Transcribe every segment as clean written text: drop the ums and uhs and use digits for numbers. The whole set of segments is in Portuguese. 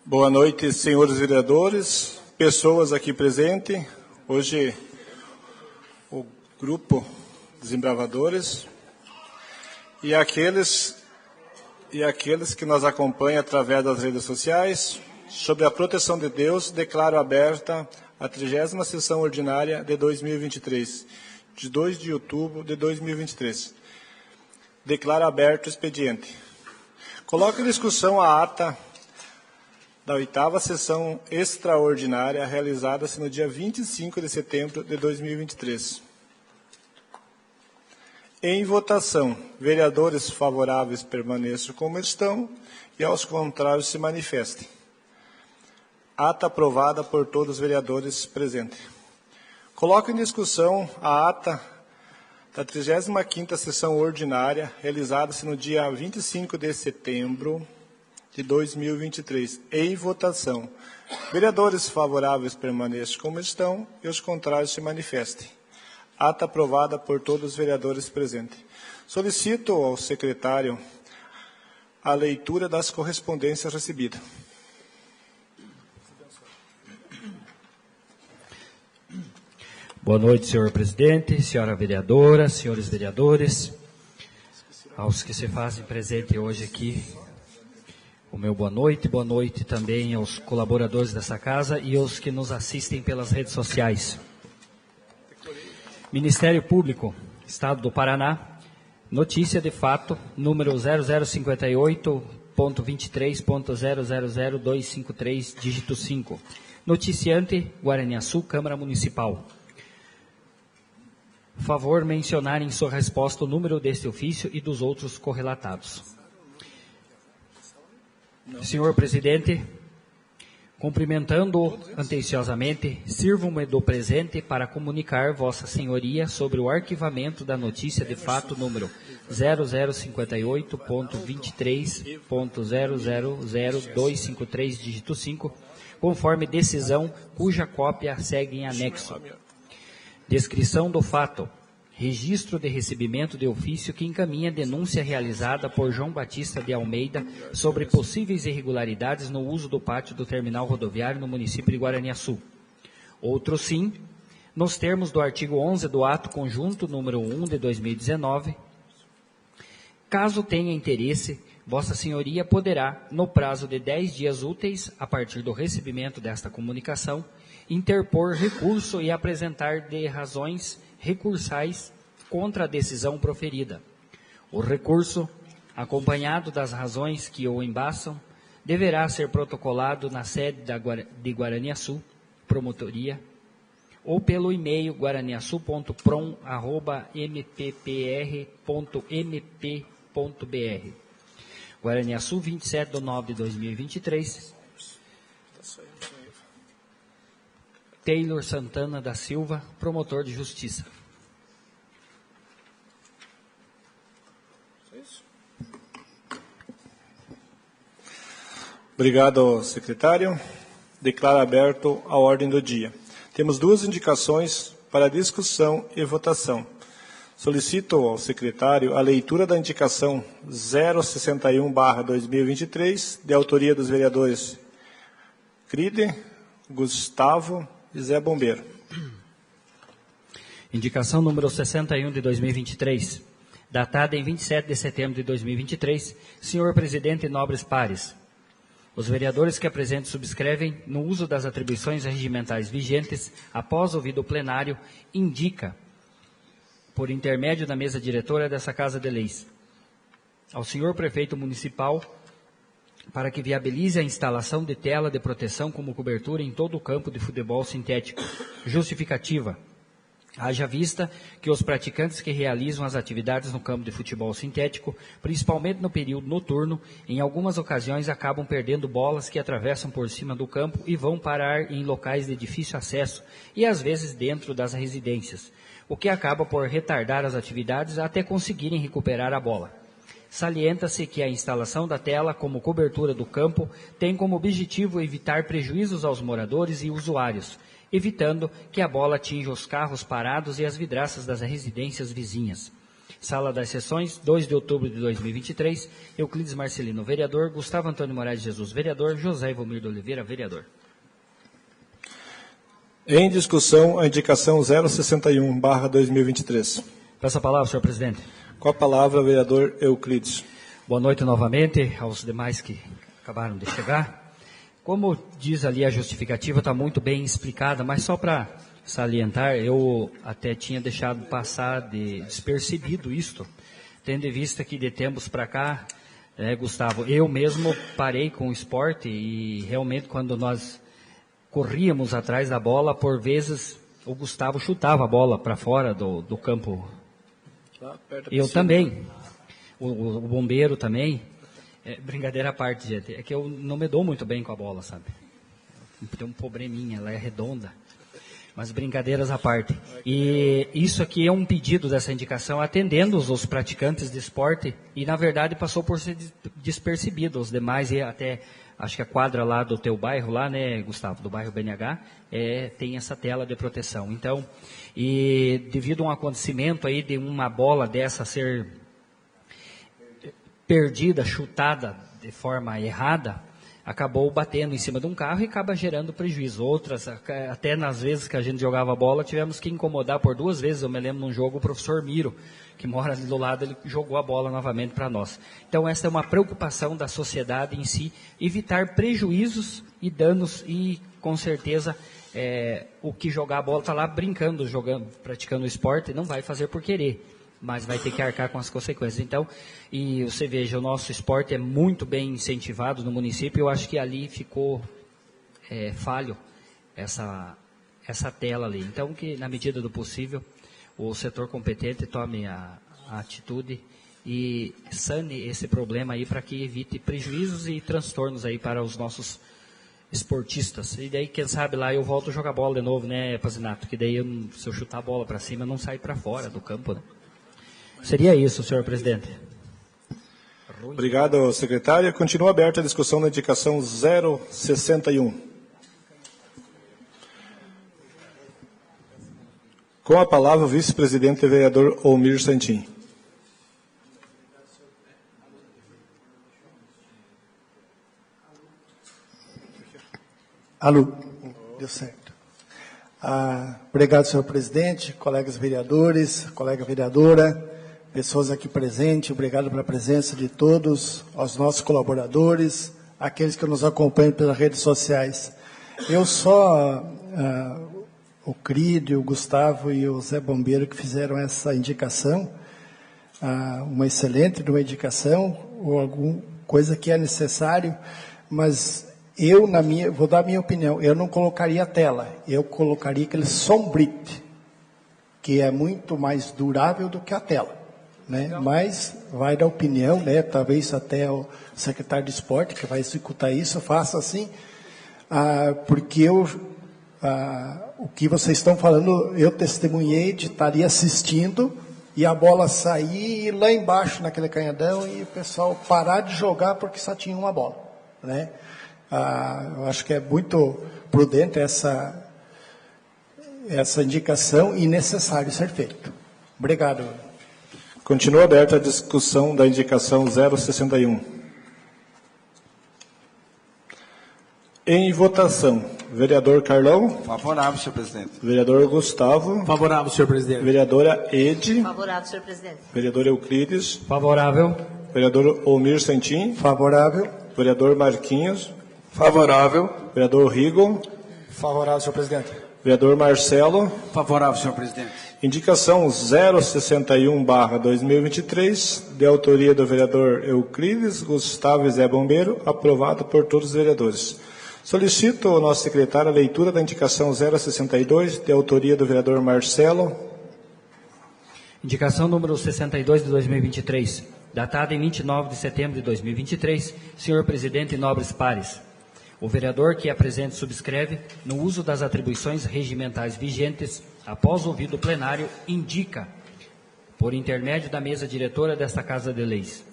Boa noite, senhores vereadores, pessoas aqui presentes. Hoje, o grupo Desembravadores e aqueles que nos acompanham através das redes sociais. Sobre a proteção de Deus, declaro aberta a 30ª sessão ordinária de 2023, de 2 de outubro de 2023. Declaro aberto o expediente. Coloco em discussão a ata da 8ª sessão extraordinária realizada-se no dia 25 de setembro de 2023. Em votação, vereadores favoráveis permaneçam como estão e aos contrários se manifestem. Ata aprovada por todos os vereadores presentes. Coloco em discussão a ata da 35ª sessão ordinária realizada-se no dia 25 de setembro de 2023. Em votação, vereadores favoráveis permaneçam como estão e os contrários se manifestem. Ata aprovada por todos os vereadores presentes. Solicito ao secretário a leitura das correspondências recebidas. Boa noite, senhor presidente, senhora vereadora, senhores vereadores, aos que se fazem presente hoje aqui, o meu boa noite também aos colaboradores dessa casa e aos que nos assistem pelas redes sociais. Ministério Público, Estado do Paraná, notícia de fato, número 0058.23.000253, dígito 5. Noticiante, Guaraniaçu, Câmara Municipal. Favor mencionar em sua resposta o número deste ofício e dos outros correlatados. Senhor presidente, cumprimentando atenciosamente, sirvo-me do presente para comunicar Vossa Senhoria sobre o arquivamento da notícia de fato número 0058.23.000253, dígito 5, conforme decisão cuja cópia segue em anexo. Descrição do fato. Registro de recebimento de ofício que encaminha denúncia realizada por João Batista de Almeida sobre possíveis irregularidades no uso do pátio do terminal rodoviário no município de Guaraniaçu. Outro sim, nos termos do artigo 11 do ato conjunto número 1 de 2019, caso tenha interesse, Vossa Senhoria poderá, no prazo de 10 dias úteis, a partir do recebimento desta comunicação, interpor recurso e apresentar de razões recursais contra a decisão proferida. O recurso, acompanhado das razões que o embaçam, deverá ser protocolado na sede de Guaraniaçu, promotoria, ou pelo e-mail guaraniaçu.prom@mppr.mp.br. Guaraniaçu, 27 de 9 de 2023. Taylor Santana da Silva, promotor de justiça. Obrigado, secretário. Declaro aberto a ordem do dia. Temos duas indicações para discussão e votação. Solicito ao secretário a leitura da indicação 061/2023, de autoria dos vereadores Cride, Gustavo e Zé Bombeiro. Indicação número 61 de 2023, datada em 27 de setembro de 2023. Senhor presidente e nobres pares, os vereadores que apresentam subscrevem, no uso das atribuições regimentais vigentes, após ouvido o plenário, indica, por intermédio da mesa diretora dessa Casa de Leis, ao senhor prefeito municipal, para que viabilize a instalação de tela de proteção como cobertura em todo o campo de futebol sintético. Justificativa. Haja vista que os praticantes que realizam as atividades no campo de futebol sintético, principalmente no período noturno, em algumas ocasiões acabam perdendo bolas que atravessam por cima do campo e vão parar em locais de difícil acesso e às vezes dentro das residências, o que acaba por retardar as atividades até conseguirem recuperar a bola. Salienta-se que a instalação da tela como cobertura do campo tem como objetivo evitar prejuízos aos moradores e usuários, evitando que a bola atinja os carros parados e as vidraças das residências vizinhas. Sala das Sessões, 2 de outubro de 2023, Euclides Marcelino, vereador, Gustavo Antônio Moraes de Jesus, vereador, José Ivomir de Oliveira, vereador. Em discussão, a indicação 061/2023. Peço a palavra, senhor presidente. Com a palavra, vereador Euclides. Boa noite novamente aos demais que acabaram de chegar. Como diz ali a justificativa, está muito bem explicada, mas só para salientar, eu até tinha deixado passar despercebido isto, tendo em vista que de tempos para cá, Gustavo, eu mesmo parei com o esporte e realmente quando nós corríamos atrás da bola, por vezes o Gustavo chutava a bola para fora do campo. Eu também. O bombeiro também. Brincadeira à parte, gente. É que eu não me dou muito bem com a bola, sabe? Tem um probleminha, ela é redonda. Mas brincadeiras à parte. E isso aqui é um pedido dessa indicação, atendendo os praticantes de esporte, e na verdade passou por ser despercebido. Os demais, e até acho que a quadra lá do teu bairro, lá, né, Gustavo, do bairro BNH, tem essa tela de proteção. Então, e devido a um acontecimento aí de uma bola dessa ser perdida, chutada de forma errada, acabou batendo em cima de um carro e acaba gerando prejuízo. Outras, até nas vezes que a gente jogava bola, tivemos que incomodar por 2 vezes. Eu me lembro num jogo, o professor Miro, que mora ali do lado, ele jogou a bola novamente para nós. Então, essa é uma preocupação da sociedade em si, evitar prejuízos e danos e, com certeza, o que jogar a bola está lá brincando, jogando, praticando o esporte, não vai fazer por querer, mas vai ter que arcar com as consequências. Então, e você veja, o nosso esporte é muito bem incentivado no município, eu acho que ali ficou falho essa tela ali. Então, que na medida do possível, o setor competente tome a atitude e sane esse problema aí para que evite prejuízos e transtornos aí para os nossos esportistas. E daí, quem sabe lá eu volto a jogar bola de novo, né, Pazinato? Que daí, se eu chutar a bola para cima, não sai para fora do campo, né? Seria isso, senhor presidente. Obrigado, secretária. Continua aberta a discussão da indicação 061. Com a palavra, o vice-presidente e vereador Olmir Santin. Alô, deu certo. Obrigado, senhor presidente, colegas vereadores, colega vereadora, pessoas aqui presentes, obrigado pela presença de todos, aos nossos colaboradores, aqueles que nos acompanham pelas redes sociais. Eu só, o Crídio, o Gustavo e o Zé Bombeiro que fizeram essa indicação, uma excelente indicação, ou alguma coisa que é necessário, mas eu, vou dar a minha opinião, eu não colocaria a tela, eu colocaria aquele sombrite, que é muito mais durável do que a tela, né? Mas vai dar opinião, né? Talvez até o secretário de esporte, que vai executar isso, faça assim, porque o que vocês estão falando, eu testemunhei de estar ali assistindo, e a bola sair lá embaixo naquele canhadão, e o pessoal parar de jogar porque só tinha uma bola, né? Eu acho que é muito prudente essa indicação e necessário ser feito. Obrigado. Continua aberta a discussão da indicação 061. Em votação, vereador Carlão. Favorável, senhor presidente. Vereador Gustavo. Favorável, senhor presidente. Vereadora Ede. Favorável, senhor presidente. Vereador Euclides. Favorável. Vereador Olmir Santin. Favorável. Vereador Marquinhos. Favorável. Vereador Rigon. Favorável, senhor presidente. Vereador Marcelo. Favorável, senhor presidente. Indicação 061/2023, de autoria do vereador Euclides, Gustavo e Zé Bombeiro, aprovado por todos os vereadores. Solicito ao nosso secretário a leitura da indicação 062, de autoria do vereador Marcelo. Indicação número 62 de 2023, datada em 29 de setembro de 2023, senhor presidente e nobres pares. O vereador que apresente subscreve, no uso das atribuições regimentais vigentes, após ouvido o plenário, indica, por intermédio da mesa diretora desta Casa de Leis,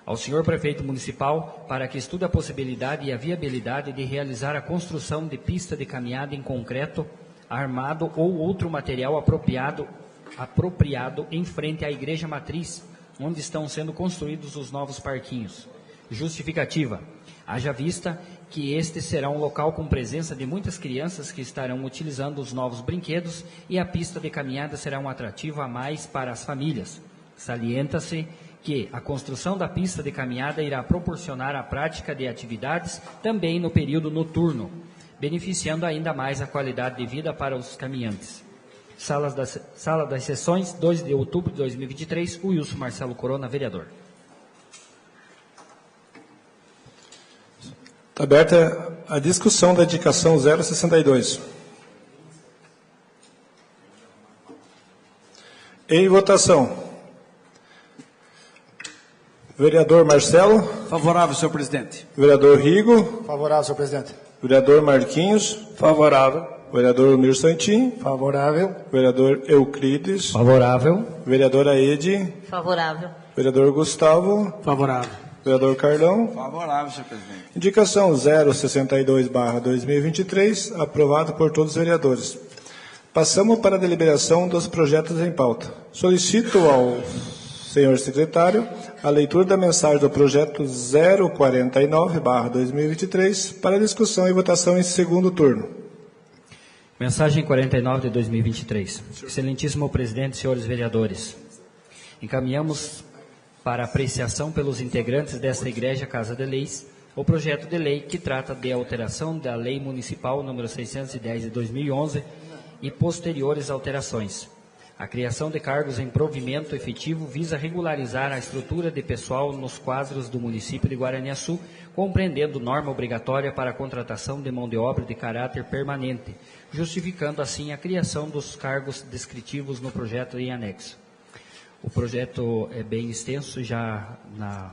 ao senhor prefeito municipal, para que estude a possibilidade e a viabilidade de realizar a construção de pista de caminhada em concreto, armado ou outro material apropriado apropriado em frente à Igreja Matriz, onde estão sendo construídos os novos parquinhos. Justificativa: haja vista que este será um local com presença de muitas crianças que estarão utilizando os novos brinquedos e a pista de caminhada será um atrativo a mais para as famílias. Salienta-se que a construção da pista de caminhada irá proporcionar a prática de atividades também no período noturno, beneficiando ainda mais a qualidade de vida para os caminhantes. Sala das Sessões, 2 de outubro de 2023, Wilson Marcelo Corona, vereador. Está aberta a discussão da indicação 062. Em votação. Vereador Marcelo. Favorável, senhor presidente. Vereador Rigo. Favorável, senhor presidente. Vereador Marquinhos. Favorável. Vereador Mir Santin. Favorável. Vereador Euclides. Favorável. Vereadora Ede. Favorável. Vereador Gustavo. Favorável. Vereador Carlão. Favorável, senhor presidente. Indicação 062/2023, aprovado por todos os vereadores. Passamos para a deliberação dos projetos em pauta. Solicito ao senhor secretário a leitura da mensagem do projeto 049/2023 para discussão e votação em segundo turno. Mensagem 49 de 2023. Excelentíssimo presidente, senhores vereadores, encaminhamos para apreciação pelos integrantes desta Igreja Casa de Leis o projeto de lei que trata de alteração da Lei Municipal número 610 de 2011 e posteriores alterações. A criação de cargos em provimento efetivo visa regularizar a estrutura de pessoal nos quadros do município de Guaraniaçu, compreendendo norma obrigatória para a contratação de mão de obra de caráter permanente, justificando assim a criação dos cargos descritivos no projeto em anexo. O projeto é bem extenso, já na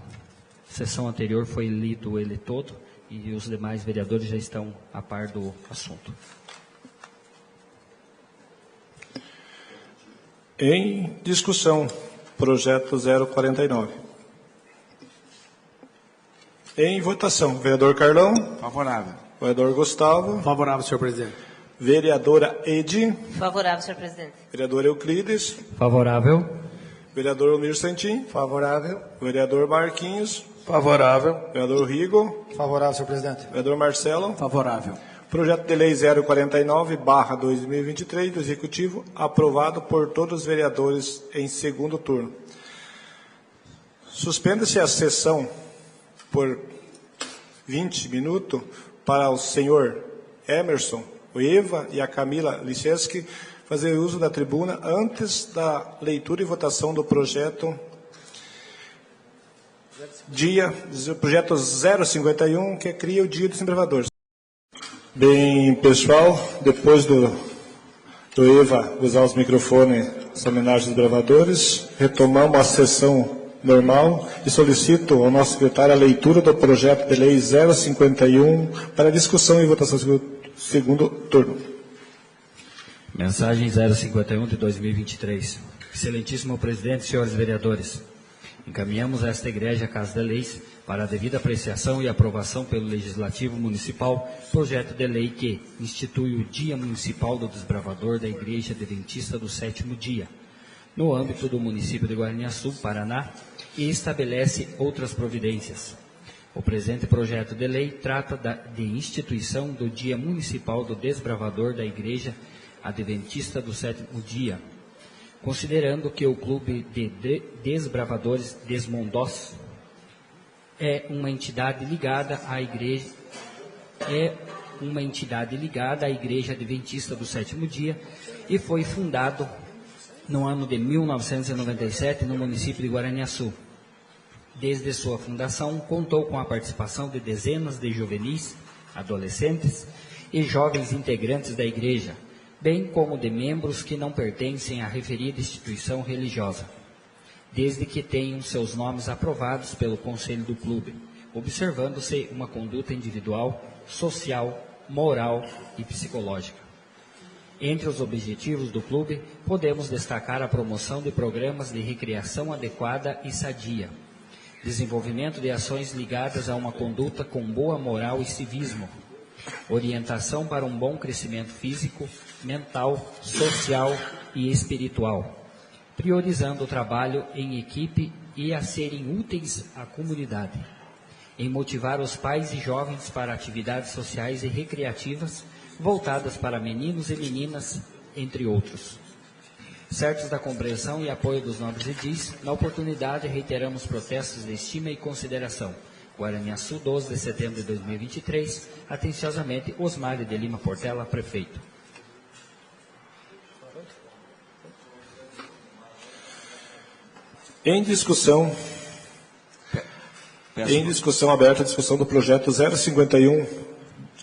sessão anterior foi lido ele todo e os demais vereadores já estão a par do assunto. Em discussão, projeto 049. Em votação, vereador Carlão. Favorável. Vereador Gustavo. Favorável, senhor presidente. Vereadora Ede. Favorável, senhor presidente. Vereador Euclides. Favorável. Vereador Mir Santin. Favorável. Vereador Marquinhos. Favorável. Vereador Rigo. Favorável, senhor presidente. Vereador Marcelo. Favorável. Projeto de lei 049/2023 do Executivo, aprovado por todos os vereadores em segundo turno. Suspende-se a sessão por 20 minutos para o senhor Emerson, o Eva e a Camila Licheski fazer uso da tribuna antes da leitura e votação do projeto 051, que cria o Dia dos Desbravadores. Bem, pessoal, depois do Eva usar os microfones, as homenagens dos bravadores, retomamos a sessão normal e solicito ao nosso secretário a leitura do projeto de lei 051 para discussão e votação no segundo turno. Mensagem 051 de 2023. Excelentíssimo presidente, senhores vereadores, encaminhamos a esta Igreja Casa de Leis para a devida apreciação e aprovação pelo Legislativo Municipal projeto de lei que institui o Dia Municipal do Desbravador da Igreja Adventista do Sétimo Dia, no âmbito do município de Guaraniaçu, Paraná, e estabelece outras providências. O presente projeto de lei trata de instituição do Dia Municipal do Desbravador da Igreja Adventista do Sétimo Dia, considerando que o Clube de Desbravadores Desmondós é uma entidade ligada à Igreja Adventista do Sétimo Dia e foi fundado no ano de 1997 no município de Guaraniaçu. Desde sua fundação, contou com a participação de dezenas de juvenis, adolescentes e jovens integrantes da Igreja, bem como de membros que não pertencem à referida instituição religiosa, desde que tenham seus nomes aprovados pelo Conselho do Clube, observando-se uma conduta individual, social, moral e psicológica. Entre os objetivos do clube, podemos destacar a promoção de programas de recreação adequada e sadia, desenvolvimento de ações ligadas a uma conduta com boa moral e civismo, orientação para um bom crescimento físico, mental, social e espiritual, priorizando o trabalho em equipe e a serem úteis à comunidade, em motivar os pais e jovens para atividades sociais e recreativas voltadas para meninos e meninas, entre outros. Certos da compreensão e apoio dos nobres edis, na oportunidade reiteramos protestos de estima e consideração. Guaraniaçu, 12 de setembro de 2023, atenciosamente Osmar de Lima Portela, prefeito. Em discussão aberta a discussão do projeto 051,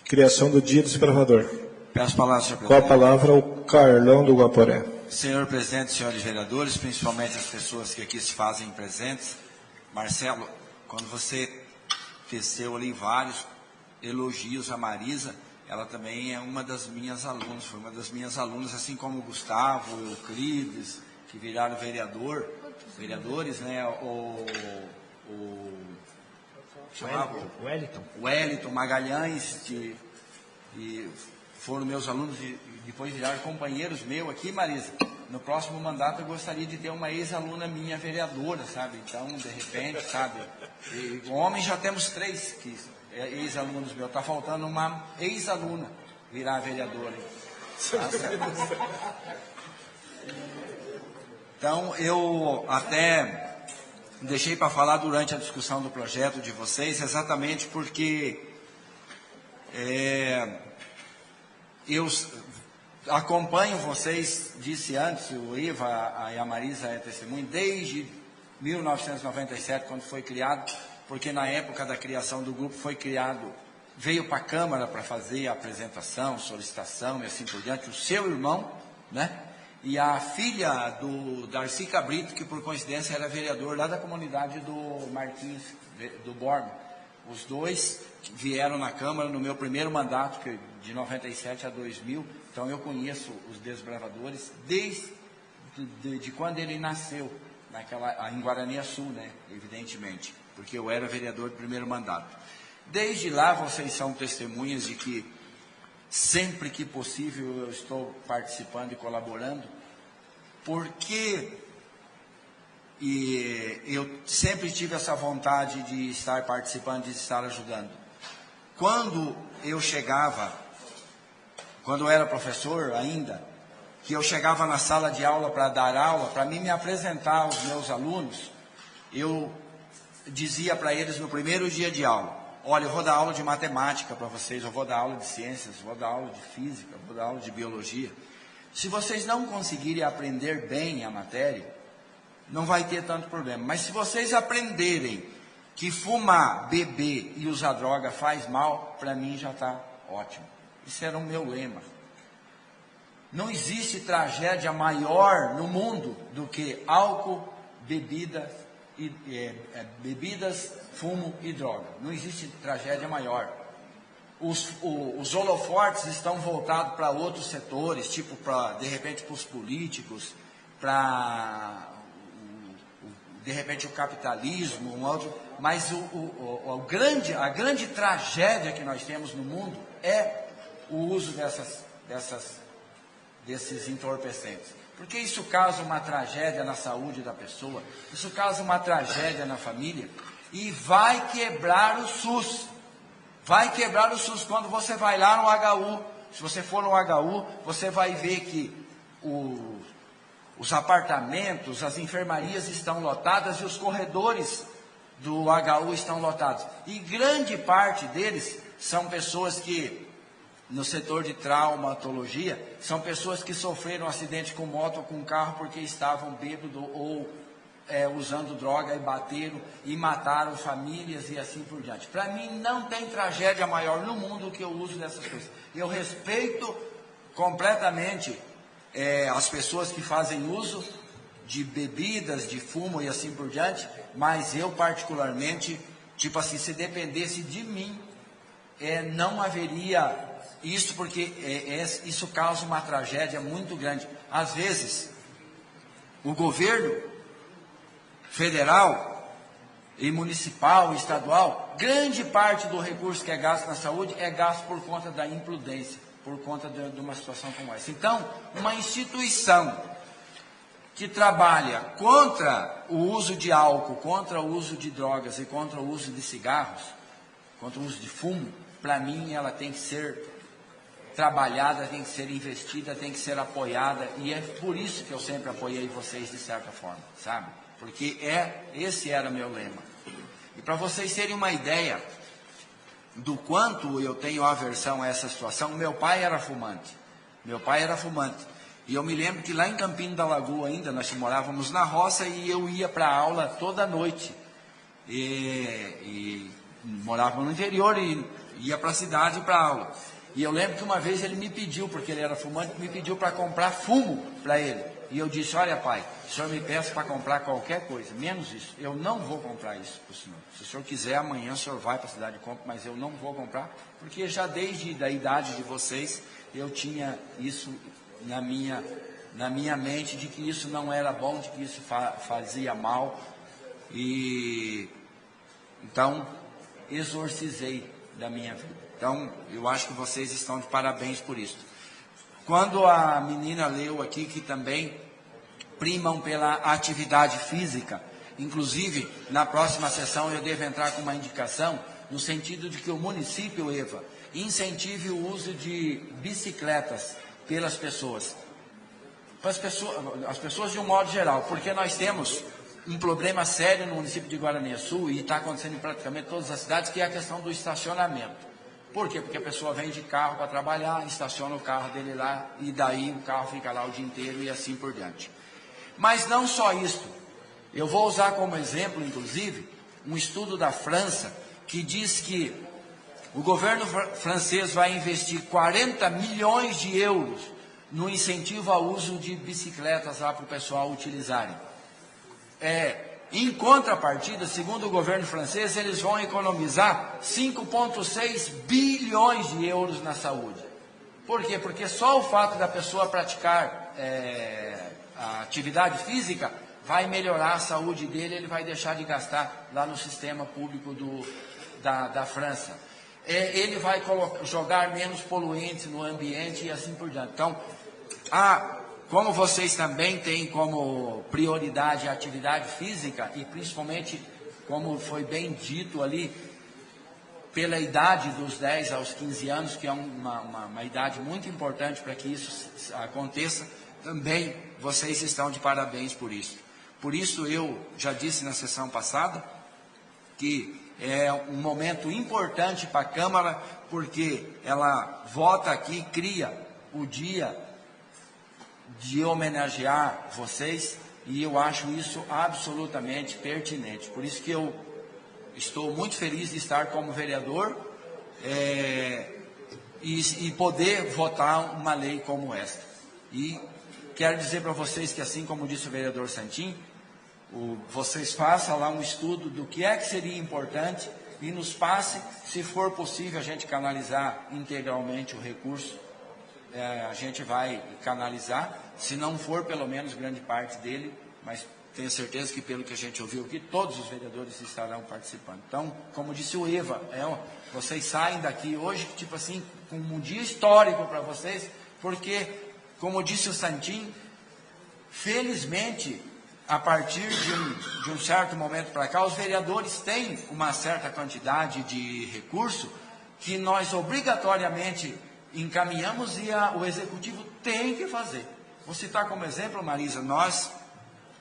criação do Dia do Desbravador. Peço a palavra, senhor Com a presidente. palavra o Carlão do Guaporé. Senhor presidente, senhores vereadores, principalmente as pessoas que aqui se fazem presentes. Marcelo, quando você teceu ali vários elogios a Marisa, ela também é uma das minhas alunas, foi uma das minhas alunas, assim como o Gustavo, o Euclides, que viraram vereadores, né? Wellington Magalhães, e foram meus alunos e depois viraram companheiros meus aqui, Marisa. No próximo mandato eu gostaria de ter uma ex-aluna minha vereadora, sabe? Então, de repente, sabe? E, homens já temos 3 que ex-alunos meus. Está faltando uma ex-aluna virar vereadora. Tá certo? Então, eu até deixei para falar durante a discussão do projeto de vocês, exatamente porque eu acompanho vocês, disse antes, o Iva e a Marisa é testemunha, desde 1997, quando foi criado, porque na época da criação do grupo veio para a Câmara para fazer a apresentação, solicitação e assim por diante, o seu irmão, né? E a filha do Darcy Cabrito, que por coincidência era vereador lá da comunidade do Martins, do Borba. Os dois vieram na Câmara no meu primeiro mandato, de 97 a 2000. Então eu conheço os desbravadores desde de quando ele nasceu, em Guaraniaçu, né? Evidentemente, porque eu era vereador do primeiro mandato. Desde lá vocês são testemunhas de que sempre que possível eu estou participando e colaborando, porque eu sempre tive essa vontade de estar participando, de estar ajudando. Quando eu era professor ainda, que eu chegava na sala de aula para dar aula, para mim me apresentar aos meus alunos, eu dizia para eles no primeiro dia de aula: olha, eu vou dar aula de matemática para vocês, eu vou dar aula de ciências, vou dar aula de física, vou dar aula de biologia. Se vocês não conseguirem aprender bem a matéria, não vai ter tanto problema. Mas se vocês aprenderem que fumar, beber e usar droga faz mal, para mim já está ótimo. Isso era o meu lema. Não existe tragédia maior no mundo do que álcool, bebidas, fumo e droga. Não existe tragédia maior. Os holofortes estão voltados para outros setores, tipo de repente para os políticos, para de repente o capitalismo, mas a grande tragédia que nós temos no mundo é o uso desses entorpecentes. Porque isso causa uma tragédia na saúde da pessoa, isso causa uma tragédia na família e vai quebrar o SUS. Vai quebrar o SUS. Quando você vai lá no HU, se você for no HU, você vai ver que os apartamentos, as enfermarias estão lotadas e os corredores do HU estão lotados. E grande parte deles são pessoas que, no setor de traumatologia, são pessoas que sofreram um acidente com moto ou com carro porque estavam bêbados ou usando droga e bateram e mataram famílias e assim por diante. Para mim não tem tragédia maior no mundo que o uso dessas coisas. Eu respeito completamente as pessoas que fazem uso de bebidas, de fumo e assim por diante, mas eu particularmente, tipo assim, se dependesse de mim, não haveria isso, porque isso causa uma tragédia muito grande. Às vezes, o governo federal e municipal, estadual, grande parte do recurso que é gasto na saúde é gasto por conta da imprudência, por conta de uma situação como essa. Então, uma instituição que trabalha contra o uso de álcool, contra o uso de drogas e contra o uso de cigarros, contra o uso de fumo, para mim ela tem que ser trabalhada, tem que ser investida, tem que ser apoiada, e é por isso que eu sempre apoiei vocês de certa forma, sabe? Porque esse era o meu lema. E para vocês terem uma ideia do quanto eu tenho aversão a essa situação, meu pai era fumante. E eu me lembro que lá em Campina da Lagoa ainda, nós morávamos na roça e eu ia para a aula toda noite. E morava no interior e ia para a cidade para a aula. E eu lembro que uma vez ele me pediu, porque ele era fumante, me pediu para comprar fumo para ele. E eu disse, olha pai, o senhor me peça para comprar qualquer coisa, menos isso. Eu não vou comprar isso para o senhor. Se o senhor quiser, amanhã o senhor vai para a cidade e compra, mas eu não vou comprar, porque já desde a idade de vocês, eu tinha isso na minha mente, de que isso não era bom, de que isso fazia mal. E então, exorcizei da minha vida. Então, eu acho que vocês estão de parabéns por isso. Quando a menina leu aqui que também primam pela atividade física, inclusive, na próxima sessão eu devo entrar com uma indicação, no sentido de que o município, Eva, incentive o uso de bicicletas pelas pessoas. As pessoas de um modo geral, porque nós temos um problema sério no município de Guaraniaçu, e está acontecendo em praticamente todas as cidades, que é a questão do estacionamento. Por quê? Porque a pessoa vem de carro para trabalhar, estaciona o carro dele lá, e daí o carro fica lá o dia inteiro e assim por diante. Mas não só isso. Eu vou usar como exemplo, inclusive, um estudo da França, que diz que o governo francês vai investir 40 milhões de euros no incentivo ao uso de bicicletas lá para o pessoal utilizarem. Em contrapartida, segundo o governo francês, eles vão economizar 5,6 bilhões de euros na saúde. Por quê? Porque só o fato da pessoa praticar a atividade física vai melhorar a saúde dele, ele vai deixar de gastar lá no sistema público da França. Ele vai jogar menos poluentes no ambiente e assim por diante. Então, como vocês também têm como prioridade a atividade física, e principalmente, como foi bem dito ali, pela idade dos 10 aos 15 anos, que é uma idade muito importante para que isso aconteça, também vocês estão de parabéns por isso. Por isso, eu já disse na sessão passada que é um momento importante para a Câmara, porque ela vota aqui, cria o dia de homenagear vocês, e eu acho isso absolutamente pertinente. Por isso que eu estou muito feliz de estar como vereador e poder votar uma lei como esta. E quero dizer para vocês que, assim como disse o vereador Santin, vocês façam lá um estudo do que é que seria importante e nos passe, se for possível, a gente canalizar integralmente o recurso. A gente vai canalizar, se não for pelo menos grande parte dele, mas tenho certeza que pelo que a gente ouviu aqui, todos os vereadores estarão participando. Então, como disse o Eva, vocês saem daqui hoje, tipo assim, com um dia histórico para vocês, porque, como disse o Santin, felizmente, a partir de um certo momento para cá, os vereadores têm uma certa quantidade de recurso que nós obrigatoriamente encaminhamos e o Executivo tem que fazer. Vou citar como exemplo, Marisa, nós,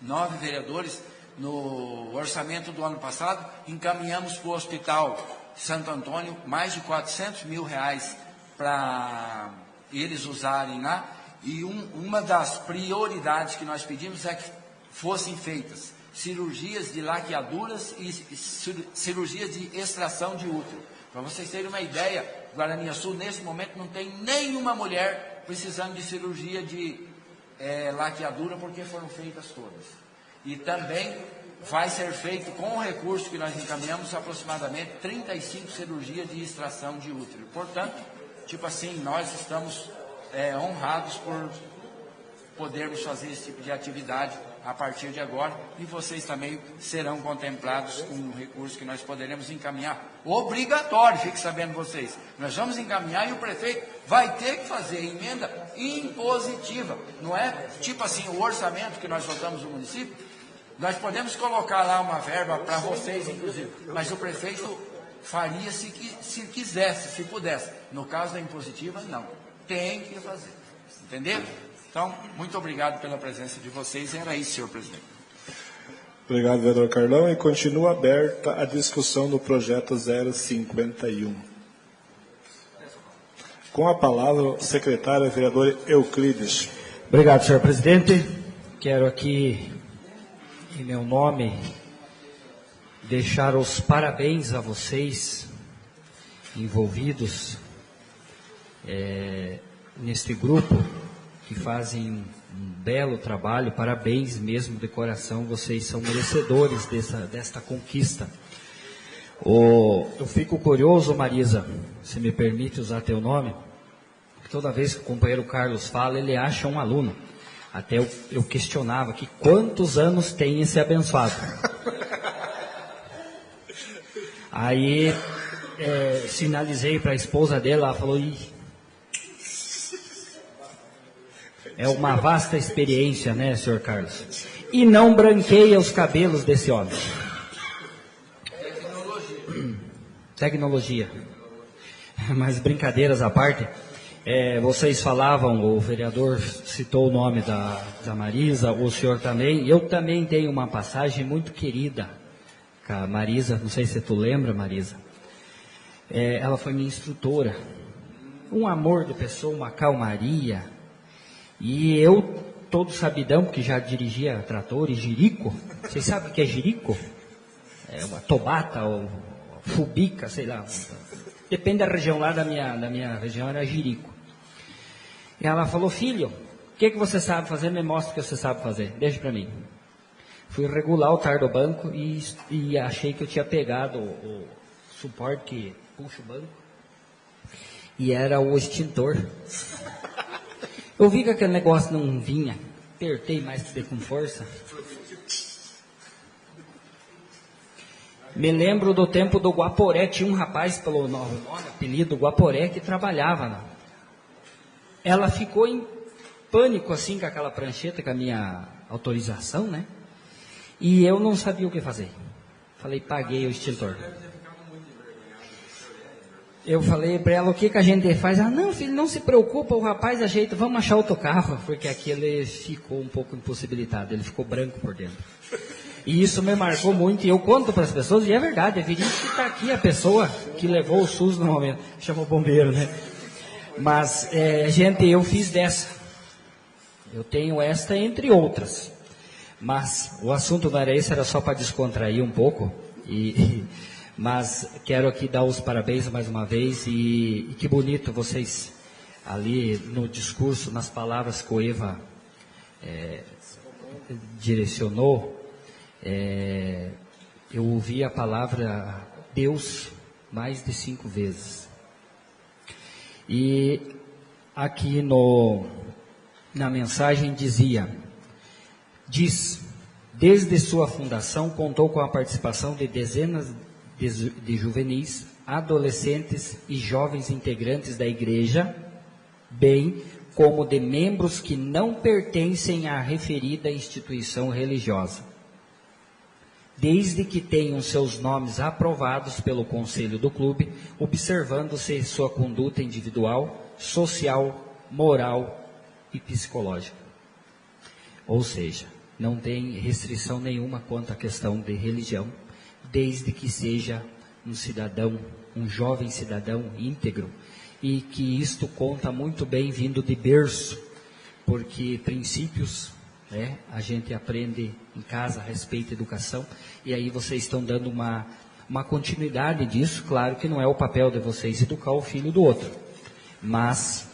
9 vereadores, no orçamento do ano passado, encaminhamos para o Hospital Santo Antônio mais de 400 mil reais para eles usarem lá, e uma das prioridades que nós pedimos é que fossem feitas cirurgias de laqueaduras e cirurgias de extração de útero. Para vocês terem uma ideia, Guaraniaçu, nesse momento, não tem nenhuma mulher precisando de cirurgia de laqueadura, porque foram feitas todas. E também vai ser feito, com o recurso que nós encaminhamos, aproximadamente 35 cirurgias de extração de útero. Portanto, tipo assim, nós estamos honrados por podermos fazer esse tipo de atividade a partir de agora, e vocês também serão contemplados com um recurso que nós poderemos encaminhar. Obrigatório, fique sabendo vocês. Nós vamos encaminhar e o prefeito vai ter que fazer emenda impositiva, não é tipo assim, o orçamento que nós votamos no município, nós podemos colocar lá uma verba para vocês, inclusive, mas o prefeito faria se quisesse, se pudesse. No caso da impositiva, não. Tem que fazer. Entendeu? Então, muito obrigado pela presença de vocês. Era isso, senhor presidente. Obrigado, vereador Carlão. E continua aberta a discussão do projeto 051. Com a palavra, o secretário vereador Euclides. Obrigado, senhor presidente. Quero aqui, em meu nome, deixar os parabéns a vocês envolvidos neste grupo que fazem um belo trabalho. Parabéns mesmo de coração, vocês são merecedores desta conquista. Eu fico curioso, Marisa, se me permite usar teu nome, toda vez que o companheiro Carlos fala, ele acha um aluno. Até eu questionava aqui quantos anos tem esse abençoado. Aí sinalizei para a esposa dele, ela falou, é uma vasta experiência, né, senhor Carlos? E não branqueia os cabelos desse homem. Tecnologia. Mas brincadeiras à parte, vocês falavam, o vereador citou o nome da Marisa, o senhor também. Eu também tenho uma passagem muito querida com a Marisa, não sei se tu lembra, Marisa. Ela foi minha instrutora. Um amor de pessoa, uma calmaria. E eu, todo sabidão, porque já dirigia trator e jirico. Vocês sabem o que é jirico? É uma tobata ou fubica, sei lá. Depende da região lá, da minha região era jirico. E ela falou, filho, o que você sabe fazer? Me mostra o que você sabe fazer, deixa para mim. Fui regular o tar do banco e achei que eu tinha pegado o suporte que puxa o banco. E era o extintor. Eu vi que aquele negócio não vinha, apertei mais que com força. Me lembro do tempo do Guaporé, tinha um rapaz pelo nome, apelido Guaporé, que trabalhava. Ela ficou em pânico assim com aquela prancheta, com a minha autorização, né? E eu não sabia o que fazer. Falei, paguei o extintor. Eu falei para ela, o que a gente faz? Não, filho, não se preocupa, o rapaz ajeita, vamos achar outro carro. Porque aqui ele ficou um pouco impossibilitado, ele ficou branco por dentro. E isso me marcou muito, e eu conto para as pessoas, e é verdade, é verídico que está aqui a pessoa que levou o SUS no momento. Chamou o bombeiro, né? Mas, gente, eu fiz dessa. Eu tenho esta entre outras. Mas o assunto não era esse, era só para descontrair um pouco. Mas quero aqui dar os parabéns mais uma vez. E que bonito vocês ali no discurso, nas palavras que o Eva direcionou. Eu ouvi a palavra Deus mais de 5 vezes. E aqui na mensagem diz, desde sua fundação contou com a participação de dezenas de juvenis, adolescentes e jovens integrantes da igreja, bem como de membros que não pertencem à referida instituição religiosa, desde que tenham seus nomes aprovados pelo conselho do clube, observando-se sua conduta individual, social, moral e psicológica. Ou seja, não tem restrição nenhuma quanto à questão de religião, desde que seja um cidadão, um jovem cidadão íntegro, e que isto conta muito bem vindo de berço, porque princípios, a gente aprende em casa, respeito, educação, e aí vocês estão dando uma continuidade disso. Claro que não é o papel de vocês educar o filho do outro, mas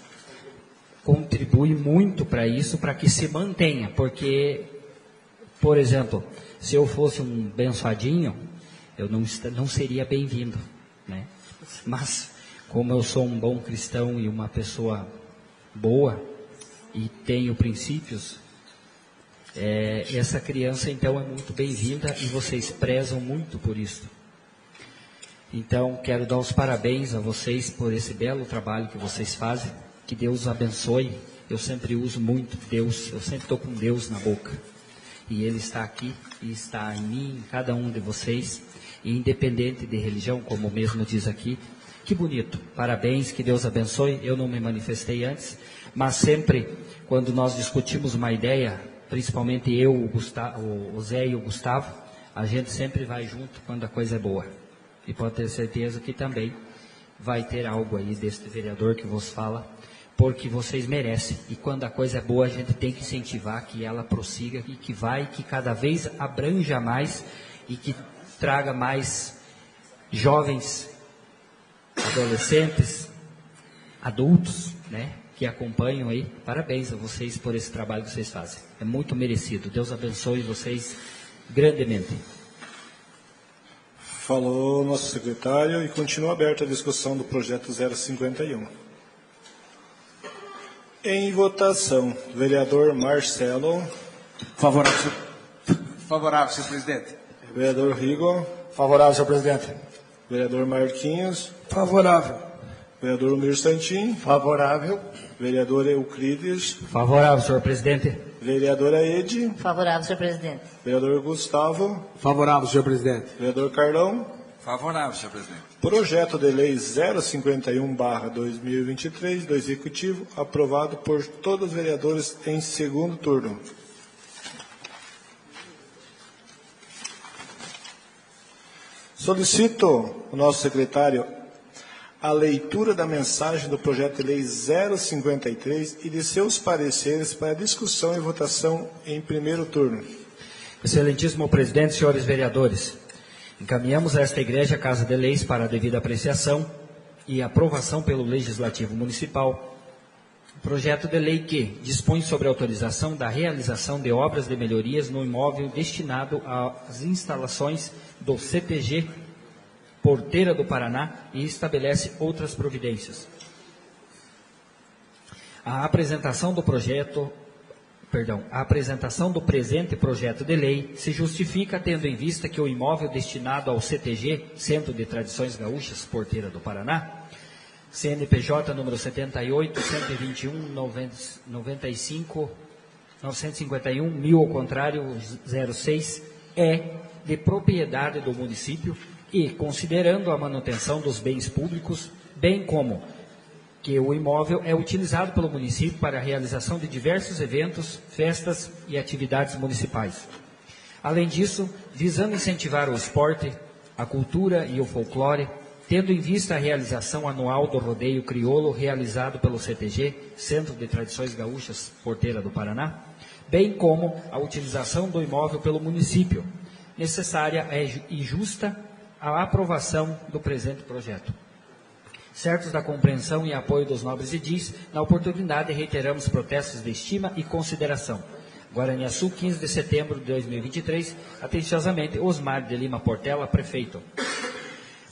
contribui muito para isso, para que se mantenha, porque, por exemplo, se eu fosse um bençoadinho, eu não seria bem-vindo, né? Mas, como eu sou um bom cristão e uma pessoa boa, e tenho princípios, essa criança então é muito bem-vinda, e vocês prezam muito por isso. Então, quero dar os parabéns a vocês por esse belo trabalho que vocês fazem. Que Deus os abençoe. Eu sempre uso muito Deus, eu sempre estou com Deus na boca. E Ele está aqui, e está em mim, em cada um de vocês. E independente de religião, como mesmo diz aqui, que bonito. Parabéns, que Deus abençoe. Eu não me manifestei antes, mas sempre, quando nós discutimos uma ideia, principalmente eu, o Zé e o Gustavo, a gente sempre vai junto quando a coisa é boa. E pode ter certeza que também vai ter algo aí deste vereador que vos fala, porque vocês merecem. E quando a coisa é boa, a gente tem que incentivar que ela prossiga e que cada vez abranja mais e que traga mais jovens, adolescentes, adultos, né, que acompanham aí. Parabéns a vocês por esse trabalho que vocês fazem. É muito merecido. Deus abençoe vocês grandemente. Falou nosso secretário e continua aberta a discussão do projeto 051. Em votação, vereador Marcelo. Favorável, senhor presidente. Vereador Rigo. Favorável, senhor presidente. Vereador Marquinhos. Favorável. Vereador Mir Santin. Favorável. Vereador Euclides. Favorável, senhor presidente. Vereadora Ede. Favorável, senhor presidente. Vereador Gustavo. Favorável, senhor presidente. Vereador Carlão. Favorável, senhor presidente. Projeto de Lei 051/2023 do Executivo, aprovado por todos os vereadores em segundo turno. Solicito o nosso secretário a leitura da mensagem do projeto de Lei 053 e de seus pareceres para discussão e votação em primeiro turno. Excelentíssimo presidente, senhores vereadores, encaminhamos a esta Igreja Casa de Leis para a devida apreciação e aprovação pelo Legislativo Municipal, projeto de lei que dispõe sobre a autorização da realização de obras de melhorias no imóvel destinado às instalações do CTG Porteira do Paraná e estabelece outras providências. A apresentação do presente projeto de lei se justifica tendo em vista que o imóvel destinado ao CTG, Centro de Tradições Gaúchas, Porteira do Paraná, CNPJ número 78, 121, 95, 951, 1000 ao contrário, 06, é de propriedade do município e, considerando a manutenção dos bens públicos, bem como que o imóvel é utilizado pelo município para a realização de diversos eventos, festas e atividades municipais. Além disso, visando incentivar o esporte, a cultura e o folclore, tendo em vista a realização anual do rodeio crioulo realizado pelo CTG, Centro de Tradições Gaúchas, Porteira do Paraná, bem como a utilização do imóvel pelo município, necessária e justa a aprovação do presente projeto. Certos da compreensão e apoio dos nobres edis, na oportunidade reiteramos protestos de estima e consideração. Guaraniaçu, 15 de setembro de 2023, atenciosamente, Osmar de Lima Portela, prefeito.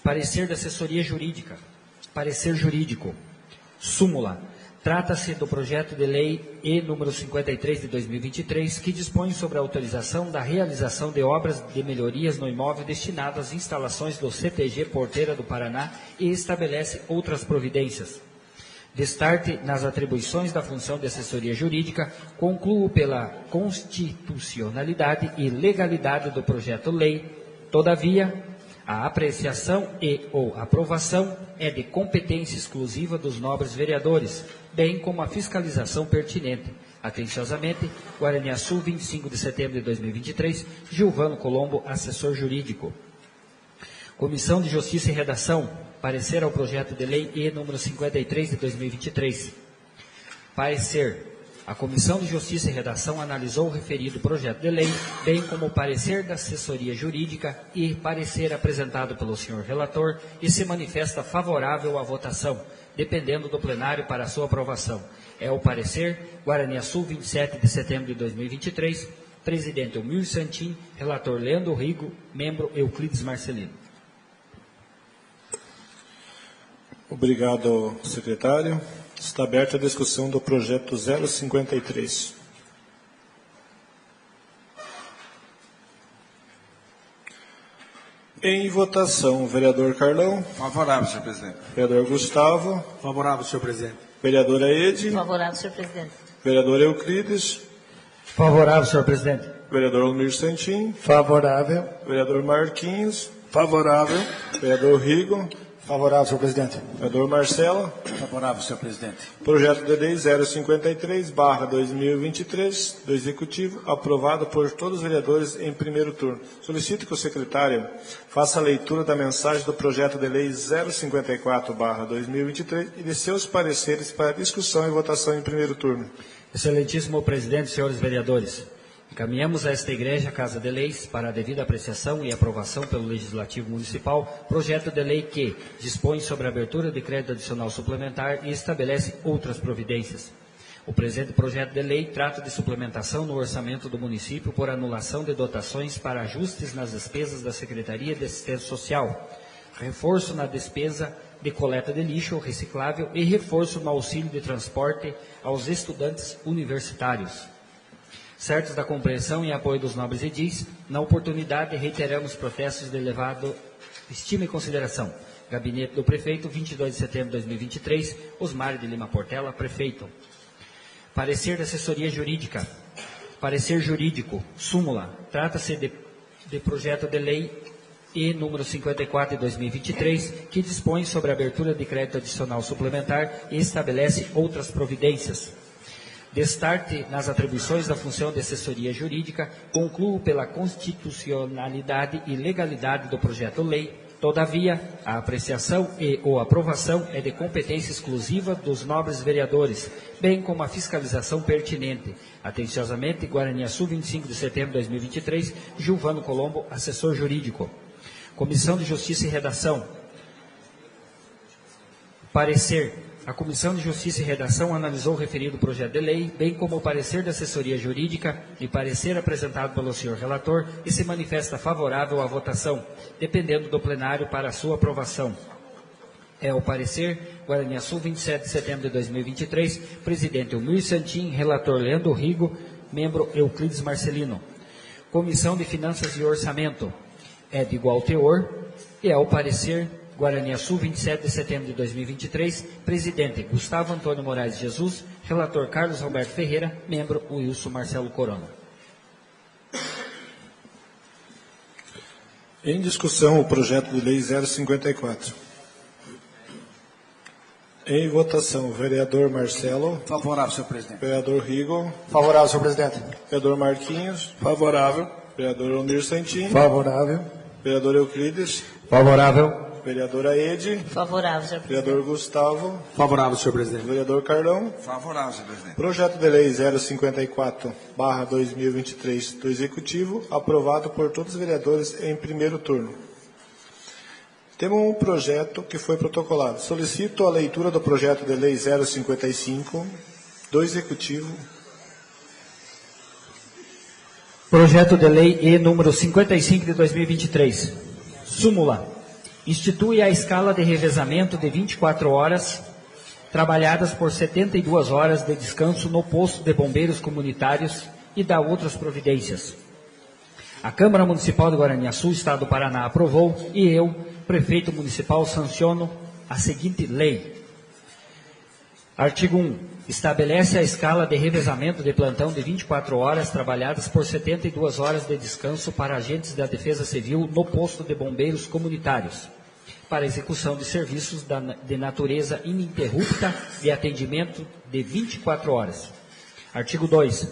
Parecer da assessoria jurídica. Parecer jurídico. Súmula. Trata-se do projeto de lei E número 53 de 2023, que dispõe sobre a autorização da realização de obras de melhorias no imóvel destinado às instalações do CTG Porteira do Paraná e estabelece outras providências. Destarte nas atribuições da função de assessoria jurídica, concluo pela constitucionalidade e legalidade do projeto-lei. Todavia, a apreciação e ou aprovação é de competência exclusiva dos nobres vereadores, bem como a fiscalização pertinente. Atenciosamente, Guaraniaçu, 25 de setembro de 2023, Gilvano Colombo, assessor jurídico. Comissão de Justiça e Redação, parecer ao projeto de lei E número 53 de 2023. Parecer. A Comissão de Justiça e Redação analisou o referido projeto de lei, bem como o parecer da assessoria jurídica e parecer apresentado pelo senhor relator e se manifesta favorável à votação, dependendo do plenário para sua aprovação. É o parecer Guaraniaçu, 27 de setembro de 2023, presidente Elmir Santin, relator Leandro Rigo, membro Euclides Marcelino. Obrigado, secretário. Está aberta a discussão do projeto 053. Em votação, vereador Carlão. Favorável, senhor presidente. Vereador Gustavo. Favorável, senhor presidente. Vereadora Ede. Favorável, senhor presidente. Vereador Euclides. Favorável, senhor presidente. Vereador Almir Santin. Favorável. Vereador Marquinhos. Favorável. Vereador Rigo. Favorável, senhor presidente. Vereador Marcelo. Favorável, senhor presidente. Projeto de lei 053/2023 do Executivo, aprovado por todos os vereadores em primeiro turno. Solicito que o secretário faça a leitura da mensagem do projeto de lei 054/2023 e de seus pareceres para discussão e votação em primeiro turno. Excelentíssimo presidente, senhores vereadores, encaminhamos a esta Igreja Casa de Leis para a devida apreciação e aprovação pelo Legislativo Municipal projeto de lei que dispõe sobre a abertura de crédito adicional suplementar e estabelece outras providências. O presente projeto de lei trata de suplementação no orçamento do município por anulação de dotações para ajustes nas despesas da Secretaria de Assistência Social, reforço na despesa de coleta de lixo reciclável e reforço no auxílio de transporte aos estudantes universitários. Certos da compreensão e apoio dos nobres edis, na oportunidade reiteramos protestos de elevado estima e consideração. Gabinete do Prefeito, 22 de setembro de 2023, Osmar de Lima Portela, Prefeito. Parecer da Assessoria Jurídica. Parecer jurídico, súmula. Trata-se de projeto de lei E número 54 de 2023, que dispõe sobre a abertura de crédito adicional suplementar e estabelece outras providências. Destarte nas atribuições da função de assessoria jurídica, concluo pela constitucionalidade e legalidade do projeto-lei. Todavia, a apreciação e ou aprovação é de competência exclusiva dos nobres vereadores, bem como a fiscalização pertinente. Atenciosamente, Guaraniaçu, 25 de setembro de 2023, Gilvano Colombo, assessor jurídico. Comissão de Justiça e Redação. Parecer. A Comissão de Justiça e Redação analisou o referido projeto de lei, bem como o parecer da assessoria jurídica e parecer apresentado pelo senhor relator e se manifesta favorável à votação, dependendo do plenário para a sua aprovação. É o parecer Guaraniaçu, 27 de setembro de 2023, presidente Almir Santin, relator Leandro Rigo, membro Euclides Marcelino. Comissão de Finanças e Orçamento. É de igual teor e é o parecer Guaraniaçu, 27 de setembro de 2023, presidente Gustavo Antônio Moraes Jesus, relator Carlos Roberto Ferreira, membro Wilson Marcelo Corona. Em discussão, o projeto de lei 054. Em votação, vereador Marcelo. Favorável, senhor presidente. Vereador Rigo. Favorável, senhor presidente. Vereador Marquinhos. Favorável. Vereador Almir Santin. Favorável. Vereador Euclides. Favorável. Vereadora Ede. Favorável, senhor presidente. Vereador Gustavo. Favorável, senhor presidente. Vereador Carlão. Favorável, senhor presidente. Projeto de lei 054/2023 do Executivo, aprovado por todos os vereadores em primeiro turno. Temos um projeto que foi protocolado. Solicito a leitura do projeto de lei 055 do Executivo. Projeto de lei E número 55 de 2023. Súmula. Institui a escala de revezamento de 24 horas, trabalhadas por 72 horas de descanso no posto de bombeiros comunitários e dá outras providências. A Câmara Municipal de Guaraniaçu, Estado do Paraná, aprovou e eu, prefeito municipal, sanciono a seguinte lei. Artigo 1. Estabelece a escala de revezamento de plantão de 24 horas trabalhadas por 72 horas de descanso para agentes da Defesa Civil no posto de bombeiros comunitários, para execução de serviços de natureza ininterrupta de atendimento de 24 horas. Artigo 2.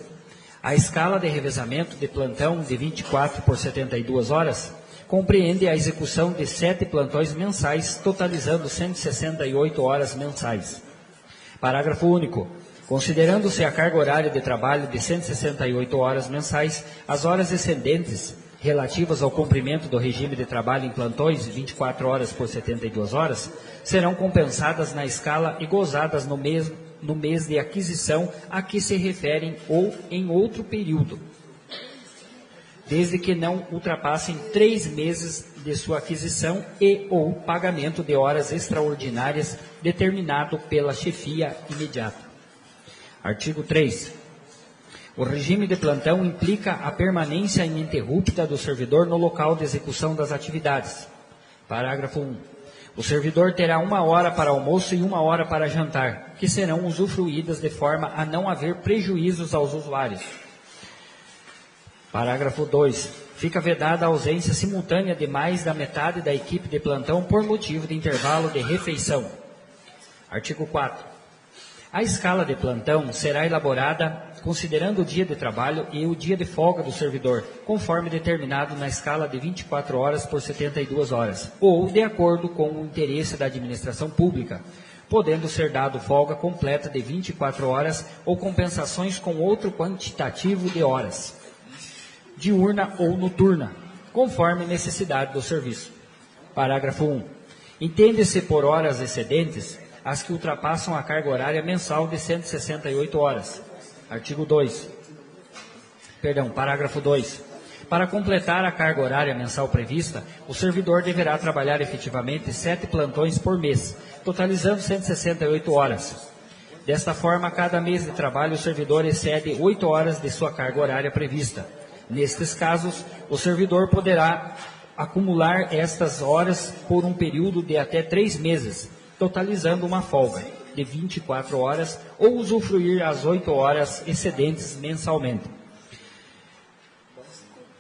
A escala de revezamento de plantão de 24 por 72 horas compreende a execução de 7 plantões mensais, totalizando 168 horas mensais. Parágrafo único. Considerando-se a carga horária de trabalho de 168 horas mensais, as horas excedentes relativas ao cumprimento do regime de trabalho em plantões de 24 horas por 72 horas serão compensadas na escala e gozadas no mês de aquisição a que se referem ou em outro período, desde que não ultrapassem 3 meses de sua aquisição e ou pagamento de horas extraordinárias determinado pela chefia imediata. Artigo 3. O regime de plantão implica a permanência ininterrupta do servidor no local de execução das atividades. Parágrafo 1. O servidor terá 1 hora para almoço e 1 hora para jantar, que serão usufruídas de forma a não haver prejuízos aos usuários. Parágrafo 2. Fica vedada a ausência simultânea de mais da metade da equipe de plantão por motivo de intervalo de refeição. Artigo 4. A escala de plantão será elaborada considerando o dia de trabalho e o dia de folga do servidor, conforme determinado na escala de 24 horas por 72 horas, ou de acordo com o interesse da administração pública, podendo ser dado folga completa de 24 horas ou compensações com outro quantitativo de horas, diurna ou noturna, conforme necessidade do serviço. Parágrafo 1. Entende-se por horas excedentes as que ultrapassam a carga horária mensal de 168 horas. Artigo 2. Parágrafo 2. Para completar a carga horária mensal prevista, o servidor deverá trabalhar efetivamente 7 plantões por mês, totalizando 168 horas. Desta forma, cada mês de trabalho, o servidor excede 8 horas de sua carga horária prevista. Nestes casos, o servidor poderá acumular estas horas por um período de até 3 meses, totalizando uma folga de 24 horas ou usufruir as 8 horas excedentes mensalmente.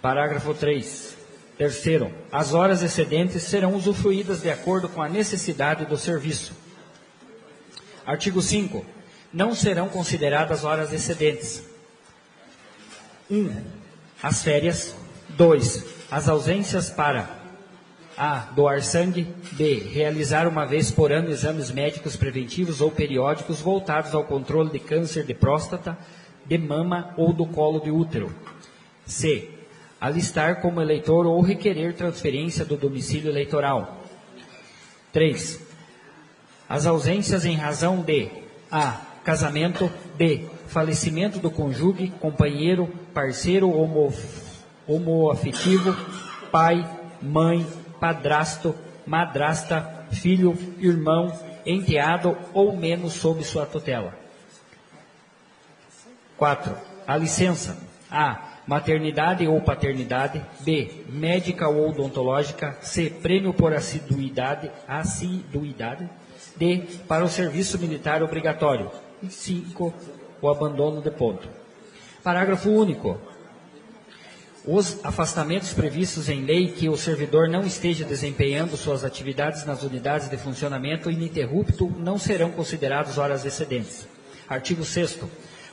Parágrafo 3. Terceiro, as horas excedentes serão usufruídas de acordo com a necessidade do serviço. Artigo 5. Não serão consideradas horas excedentes. 1. As férias. 2. As ausências para a. Doar sangue. B. Realizar uma vez por ano exames médicos preventivos ou periódicos voltados ao controle de câncer de próstata, de mama ou do colo de útero. C. Alistar como eleitor ou requerer transferência do domicílio eleitoral. 3. As ausências em razão de a. Casamento. B. Falecimento do cônjuge, companheiro, parceiro homoafetivo, pai, mãe, padrasto, madrasta, filho, irmão, enteado ou menos sob sua tutela. 4. A licença. A. Maternidade ou paternidade. B. Médica ou odontológica. C. Prêmio por assiduidade. D. Para o serviço militar obrigatório. 5. O abandono de ponto. Parágrafo único. Os afastamentos previstos em lei que o servidor não esteja desempenhando suas atividades nas unidades de funcionamento ininterrupto não serão considerados horas excedentes. Artigo 6º.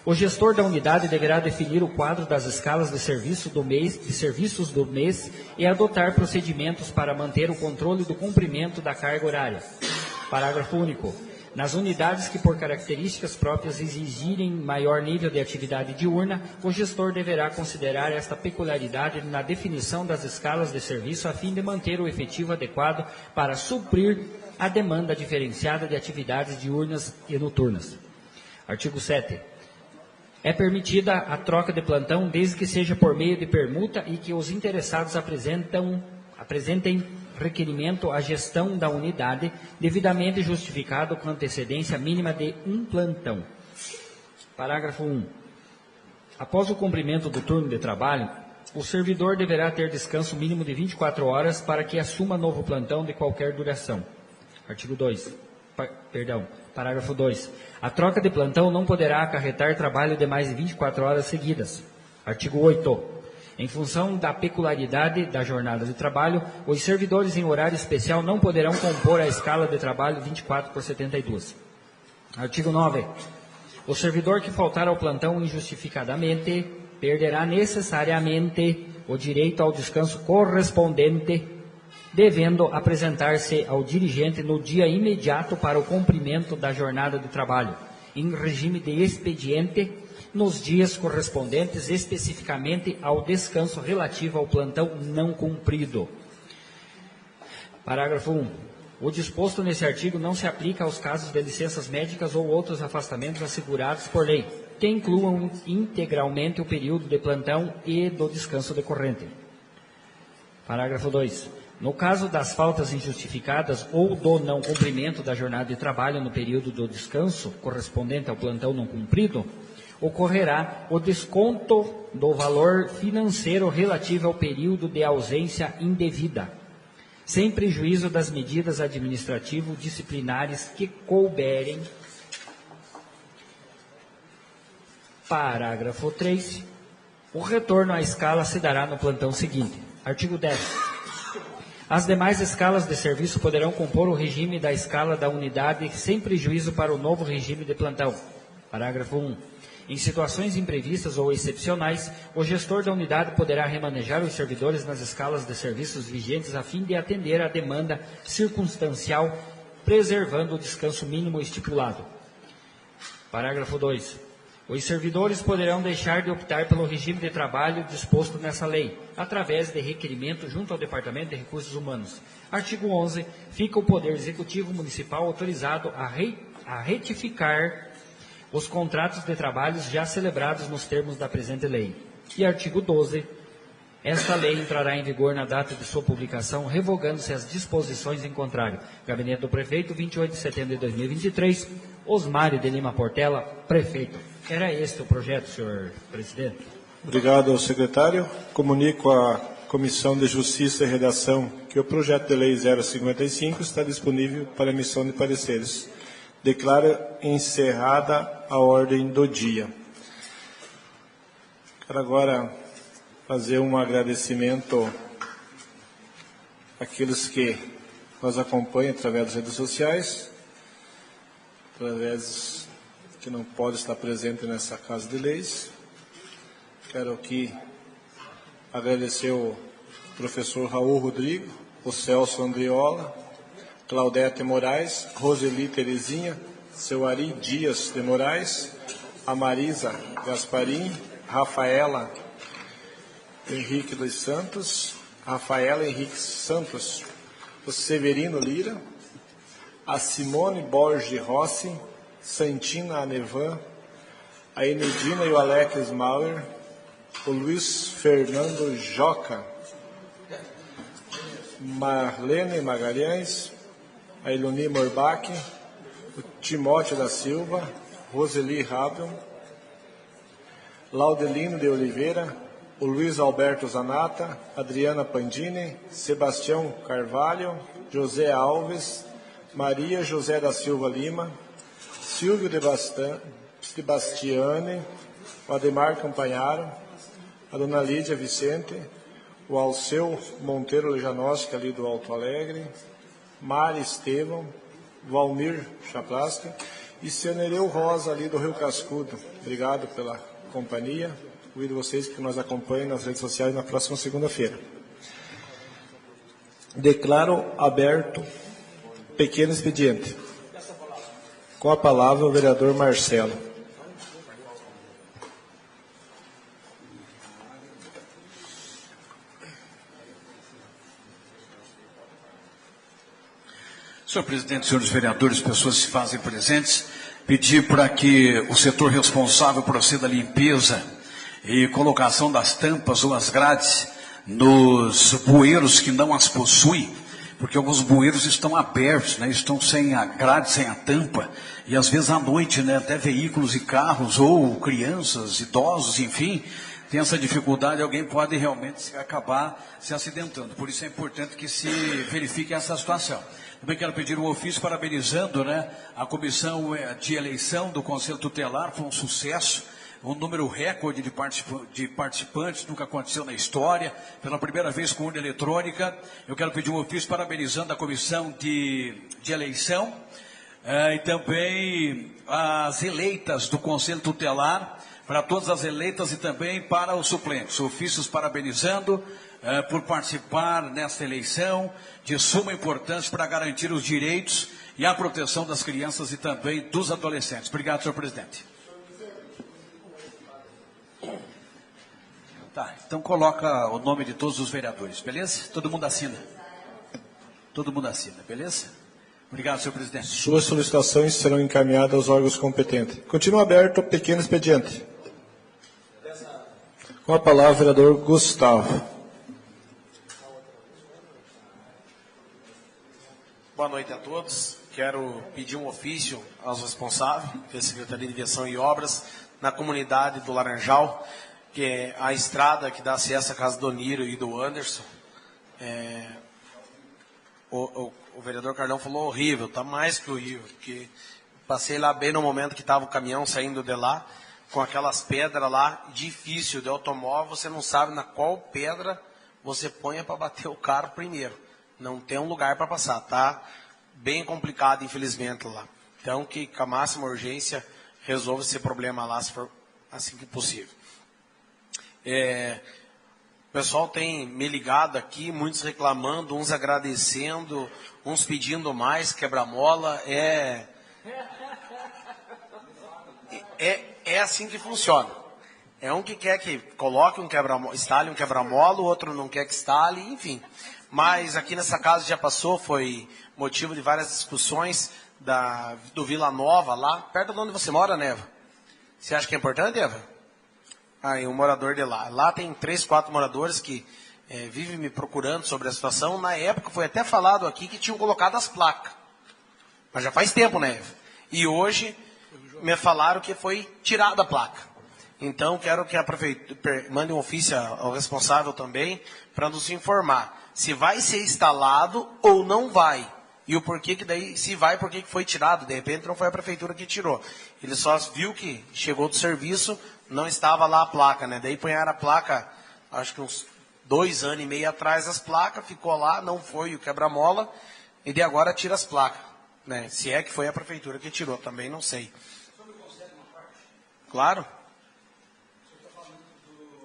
O gestor da unidade deverá definir o quadro das escalas de serviços do mês e adotar procedimentos para manter o controle do cumprimento da carga horária. Parágrafo único. Nas unidades que, por características próprias, exigirem maior nível de atividade diurna, o gestor deverá considerar esta peculiaridade na definição das escalas de serviço a fim de manter o efetivo adequado para suprir a demanda diferenciada de atividades diurnas e noturnas. Artigo 7. É permitida a troca de plantão desde que seja por meio de permuta e que os interessados apresentem requerimento à gestão da unidade, devidamente justificado com antecedência mínima de um plantão. Parágrafo 1. Após o cumprimento do turno de trabalho, o servidor deverá ter descanso mínimo de 24 horas para que assuma novo plantão de qualquer duração. Artigo 2. Parágrafo 2. A troca de plantão não poderá acarretar trabalho de mais de 24 horas seguidas. Artigo 8. Em função da peculiaridade da jornada de trabalho, os servidores em horário especial não poderão compor a escala de trabalho 24/72. Artigo 9. O servidor que faltar ao plantão injustificadamente perderá necessariamente o direito ao descanso correspondente, devendo apresentar-se ao dirigente no dia imediato para o cumprimento da jornada de trabalho, em regime de expediente, nos dias correspondentes especificamente ao descanso relativo ao plantão não cumprido. Parágrafo 1. O disposto nesse artigo não se aplica aos casos de licenças médicas ou outros afastamentos assegurados por lei, que incluam integralmente o período de plantão e do descanso decorrente. Parágrafo 2. No caso das faltas injustificadas ou do não cumprimento da jornada de trabalho no período do descanso correspondente ao plantão não cumprido, ocorrerá o desconto do valor financeiro relativo ao período de ausência indevida, sem prejuízo das medidas administrativo-disciplinares que couberem. Parágrafo 3. O retorno à escala se dará no plantão seguinte. Artigo 10. As demais escalas de serviço poderão compor o regime da escala da unidade sem prejuízo para o novo regime de plantão. Parágrafo 1. Em situações imprevistas ou excepcionais, o gestor da unidade poderá remanejar os servidores nas escalas de serviços vigentes a fim de atender à demanda circunstancial, preservando o descanso mínimo estipulado. Parágrafo 2. Os servidores poderão deixar de optar pelo regime de trabalho disposto nessa lei, através de requerimento junto ao Departamento de Recursos Humanos. Artigo 11. Fica o Poder Executivo Municipal autorizado a retificar os contratos de trabalhos já celebrados nos termos da presente lei. E artigo 12. Esta lei entrará em vigor na data de sua publicação, revogando-se as disposições em contrário. Gabinete do Prefeito, 28 de setembro de 2023. Osmário de Lima Portela, Prefeito. Era este o projeto, senhor presidente. Obrigado ao secretário. Comunico à Comissão de Justiça e Redação que o projeto de lei 055 está disponível para emissão de pareceres. Declaro encerrada a ordem do dia. Quero agora fazer um agradecimento àqueles que nos acompanham através das redes sociais, através que não pode estar presente nessa Casa de Leis. Quero aqui agradecer o professor Raul Rodrigo, o Celso Andriola, Claudete Moraes, Roseli Terezinha, seu Ari Dias de Moraes, a Marisa Gasparim, Rafaela Henrique dos Santos, Rafaela Henrique Santos, o Severino Lira, a Simone Borges Rossi, Santina Anevan, a Enedina e o Alex Mauer, o Luiz Fernando Joca, Marlene Magalhães, a Eloni Morbach, o Timóteo da Silva, Roseli Rabel, Laudelino de Oliveira, o Luiz Alberto Zanata, Adriana Pandini, Sebastião Carvalho, José Alves, Maria José da Silva Lima, Silvio Sebastiane, o Ademar Campanharo, a dona Lídia Vicente, o Alceu Monteiro Lejanoski, ali do Alto Alegre, Mari Estevão, Valmir Chaplaski e seu Nereu Rosa, ali do Rio Cascudo. Obrigado pela companhia. Convido vocês que nos acompanhem nas redes sociais na próxima segunda-feira. Declaro aberto pequeno expediente. Com a palavra o vereador Marcelo. Senhor presidente, senhores vereadores, pessoas que se fazem presentes, pedir para que o setor responsável proceda à limpeza e colocação das tampas ou as grades nos bueiros que não as possuem, porque alguns bueiros estão abertos, né, estão sem a grade, sem a tampa, e às vezes à noite, né, até veículos e carros, ou crianças, idosos, enfim, tem essa dificuldade, alguém pode realmente acabar se acidentando. Por isso é importante que se verifique essa situação. Também quero pedir um ofício parabenizando, né, a comissão de eleição do Conselho Tutelar, foi um sucesso, um número recorde de participantes, nunca aconteceu na história, pela primeira vez com urna eletrônica. Eu quero pedir um ofício parabenizando a comissão de eleição e também as eleitas do Conselho Tutelar, para todas as eleitas e também para os suplentes. Ofícios parabenizando por participar nesta eleição de suma importância para garantir os direitos e a proteção das crianças e também dos adolescentes. Obrigado, senhor presidente. Tá, então coloca o nome de todos os vereadores, beleza? Todo mundo assina. Todo mundo assina, beleza? Obrigado, senhor presidente. Suas solicitações serão encaminhadas aos órgãos competentes. Continua aberto o pequeno expediente. Com a palavra, o vereador Gustavo. Boa noite a todos. quero pedir um ofício aos responsáveis da Secretaria de Viação e Obras na comunidade do Laranjal, que é a estrada que dá acesso à casa do Niro e do Anderson. O vereador Carlão falou horrível, tá mais que horrível, porque passei lá bem no momento que estava o caminhão saindo de lá, com aquelas pedras lá, difícil de automóvel, você não sabe na qual pedra você põe para bater o carro primeiro. Não tem um lugar para passar, tá bem complicado, infelizmente, lá. Então, que com a máxima urgência resolva esse problema lá, se for assim que possível. O pessoal tem me ligado aqui, muitos reclamando, uns agradecendo, uns pedindo mais, quebra-mola. É assim que funciona. É um que quer que coloque um quebra-mola, instale um quebra-mola, o outro não quer que instale, enfim. Mas aqui nessa casa já passou, foi motivo de várias discussões do Vila Nova, lá perto de onde você mora, né, Eva? Você acha que é importante, Eva? Aí, um morador de lá. Lá tem 3, 4 moradores que vivem me procurando sobre a situação. Na época foi até falado aqui que tinham colocado as placas. Mas já faz tempo, né, Eva? E hoje me falaram que foi tirada a placa. Então, quero que a prefeitura mande um ofício ao responsável também para nos informar se vai ser instalado ou não vai. E o porquê que daí, se vai, por que foi tirado? De repente não foi a prefeitura que tirou. Ele só viu que chegou do serviço, não estava lá a placa, né? Daí punharam a placa, acho que uns 2 anos e meio atrás as placas, ficou lá, não foi o quebra-mola, e de agora tira as placas. Né? Se é que foi a prefeitura que tirou, também não sei. Claro.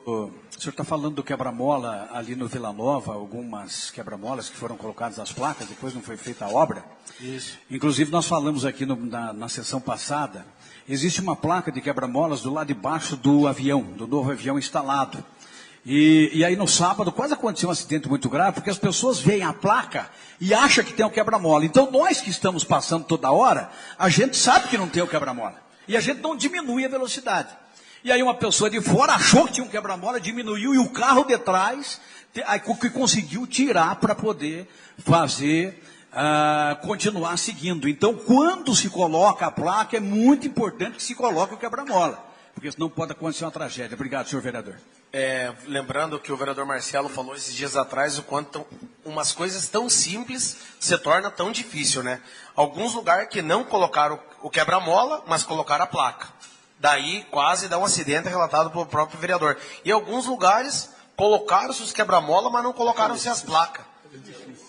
O senhor está falando do quebra-mola ali no Vila Nova, algumas quebra-molas que foram colocadas nas placas, depois não foi feita a obra? Isso. Inclusive, nós falamos aqui na sessão passada, existe uma placa de quebra-molas do lado de baixo do avião, do novo avião instalado. E aí no sábado quase aconteceu um acidente muito grave, porque as pessoas veem a placa e acham que tem o quebra-mola. Então nós que estamos passando toda hora, a gente sabe que não tem o quebra-mola. E a gente não diminui a velocidade. E aí uma pessoa de fora achou que tinha um quebra-mola, diminuiu, e o carro de trás que conseguiu tirar para poder fazer, continuar seguindo. Então, quando se coloca a placa, é muito importante que se coloque o quebra-mola, porque senão pode acontecer uma tragédia. Obrigado, senhor vereador. Lembrando que o vereador Marcelo falou esses dias atrás o quanto umas coisas tão simples se torna tão difícil, né? Alguns lugares que não colocaram o quebra-mola, mas colocaram a placa. Daí quase dá um acidente relatado pelo próprio vereador. E alguns lugares colocaram-se os quebra-mola, mas não colocaram-se as placas.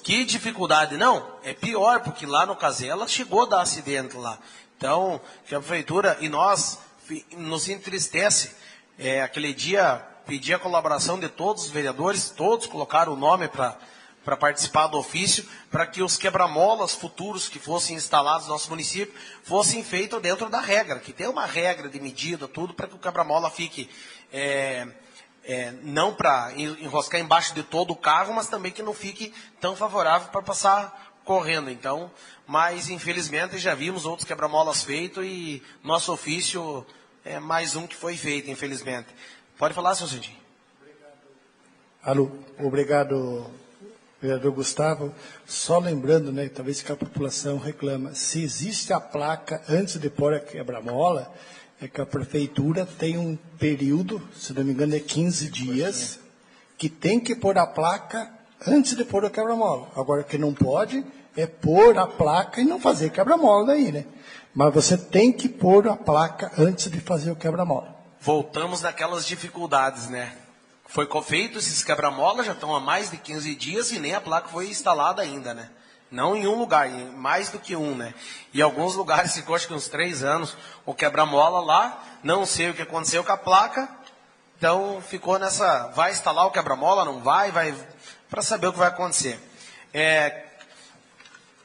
Que dificuldade, não? É pior, porque lá no Casela chegou a dar acidente lá. Então, que a prefeitura, e nós, nos entristece. Aquele dia, pedi a colaboração de todos os vereadores, todos colocaram o nome para participar do ofício, para que os quebra-molas futuros que fossem instalados no nosso município fossem feitos dentro da regra, que tem uma regra de medida, tudo, para que o quebra-mola fique, não para enroscar embaixo de todo o carro, mas também que não fique tão favorável para passar correndo. Então, mas infelizmente já vimos outros quebra-molas feitos e nosso ofício é mais um que foi feito, infelizmente. Pode falar, senhor Cindinho. Alô, obrigado, vereador Gustavo. Só lembrando, né, talvez que a população reclama, se existe a placa antes de pôr a quebra-mola, é que a prefeitura tem um período, se não me engano é 15 dias, que tem que pôr a placa antes de pôr a quebra-mola. Agora, o que não pode é pôr a placa e não fazer quebra-mola daí, né? Mas você tem que pôr a placa antes de fazer o quebra-mola. Voltamos naquelas dificuldades, né? Foi feito esses quebra-mola, já estão há mais de 15 dias e nem a placa foi instalada ainda, né? Não em um lugar, em mais do que um, né? E alguns lugares ficou acho que uns 3 anos o quebra-mola lá, não sei o que aconteceu com a placa, então ficou nessa, vai instalar o quebra-mola, não vai, para saber o que vai acontecer.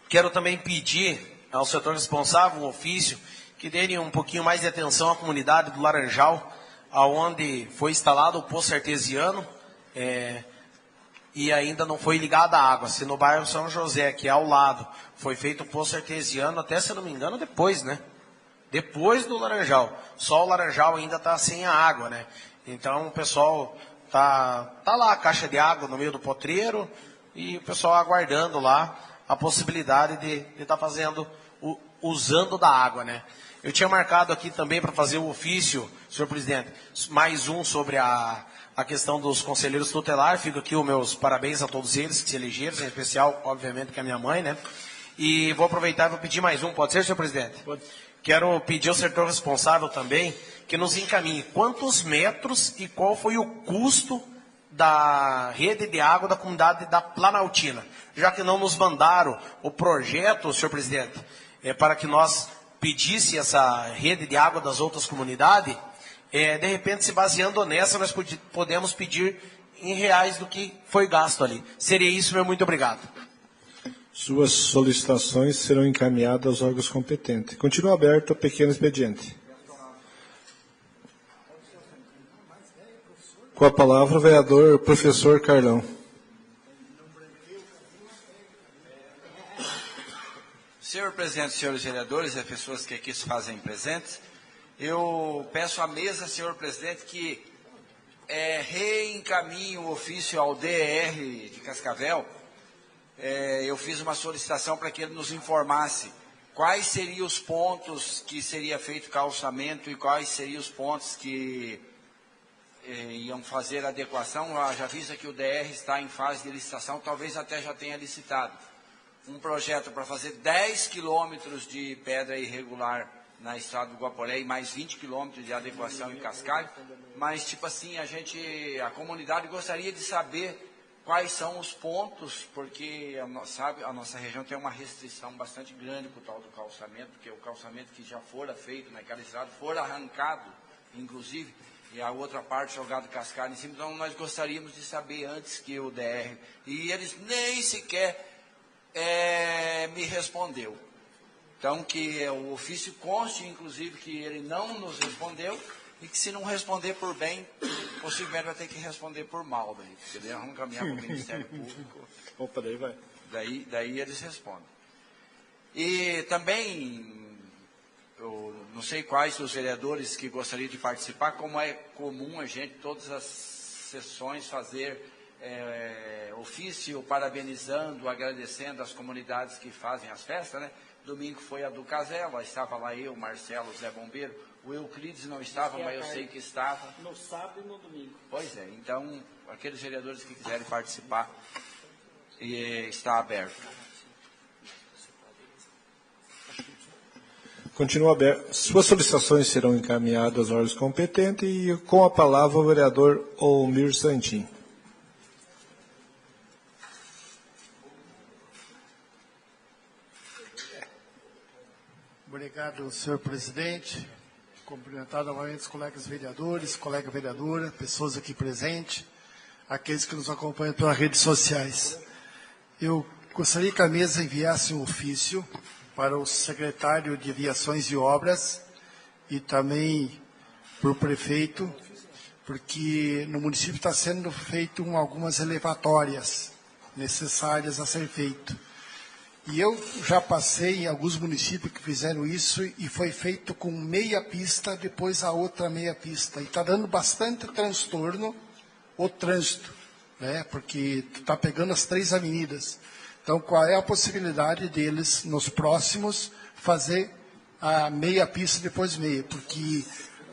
Quero também pedir ao setor responsável, um ofício, que dêem um pouquinho mais de atenção à comunidade do Laranjal, aonde foi instalado o poço artesiano, e ainda não foi ligada a água. Se no bairro São José, que é ao lado, foi feito o poço artesiano, até se não me engano, depois, né? Depois do Laranjal. Só o Laranjal ainda está sem a água, né? Então o pessoal tá lá a caixa de água no meio do potreiro, e o pessoal aguardando lá a possibilidade de estar fazendo, usando da água, né? Eu tinha marcado aqui também para fazer o ofício, senhor presidente, mais um sobre a questão dos conselheiros tutelares. Fico aqui os meus parabéns a todos eles que se elegeram, em especial, obviamente, que é a minha mãe, né? E vou aproveitar e vou pedir mais um, pode ser, senhor presidente? Pode. Quero pedir ao setor responsável também que nos encaminhe quantos metros e qual foi o custo da rede de água da comunidade da Planaltina, já que não nos mandaram o projeto, senhor presidente, para que nós pedisse essa rede de água das outras comunidades, de repente, se baseando nessa, nós podemos pedir em reais do que foi gasto ali. Seria isso, meu muito obrigado. Suas solicitações serão encaminhadas aos órgãos competentes. Continua aberto o pequeno expediente. Com a palavra, o vereador professor Carlão. Senhor presidente, senhores vereadores e as pessoas que aqui se fazem presentes, eu peço à mesa, senhor presidente, que reencaminhe o ofício ao DER de Cascavel. Eu fiz uma solicitação para que ele nos informasse quais seriam os pontos que seria feito calçamento e quais seriam os pontos que iam fazer adequação. Já avisa que o DR está em fase de licitação, talvez até já tenha licitado um projeto para fazer 10 quilômetros de pedra irregular na estrada do Guaporé e mais 20 quilômetros de adequação em Cascalho. Mas, tipo assim, a comunidade gostaria de saber quais são os pontos, porque a nossa região tem uma restrição bastante grande com o tal do calçamento, porque o calçamento que já fora feito naquela estrada, fora arrancado, inclusive, e a outra parte jogado cascalho em cima. Então, nós gostaríamos de saber antes que o DR. E eles nem sequer me respondeu. Então, que o ofício conste, inclusive, que ele não nos respondeu, e que se não responder por bem, possivelmente vai ter que responder por mal, daí, porque daí vamos caminhar para o Ministério Público. Opa, daí vai. Daí eles respondem. E também, eu não sei quais os vereadores que gostariam de participar, como é comum a gente, todas as sessões, fazer ofício parabenizando, agradecendo as comunidades que fazem as festas, né? Domingo foi a do Casella, estava lá eu, Marcelo, Zé Bombeiro. O Euclides não estava, mas eu sei que estava. No sábado e no domingo. Pois é, então, aqueles vereadores que quiserem participar, está aberto. Continua aberto. Suas solicitações serão encaminhadas aos órgãos competentes e com a palavra o vereador Olmir Santin. Obrigado, senhor presidente. Cumprimentar novamente os colegas vereadores, colega vereadora, pessoas aqui presentes, aqueles que nos acompanham pelas redes sociais. Eu gostaria que a mesa enviasse um ofício para o secretário de Viações e Obras e também para o prefeito, porque no município está sendo feito algumas elevatórias necessárias a ser feito. E eu já passei em alguns municípios que fizeram isso e foi feito com meia pista, depois a outra meia pista. E está dando bastante transtorno o trânsito, né? Porque está pegando as 3 avenidas. Então, qual é a possibilidade deles, nos próximos, fazer a meia pista depois meia? Porque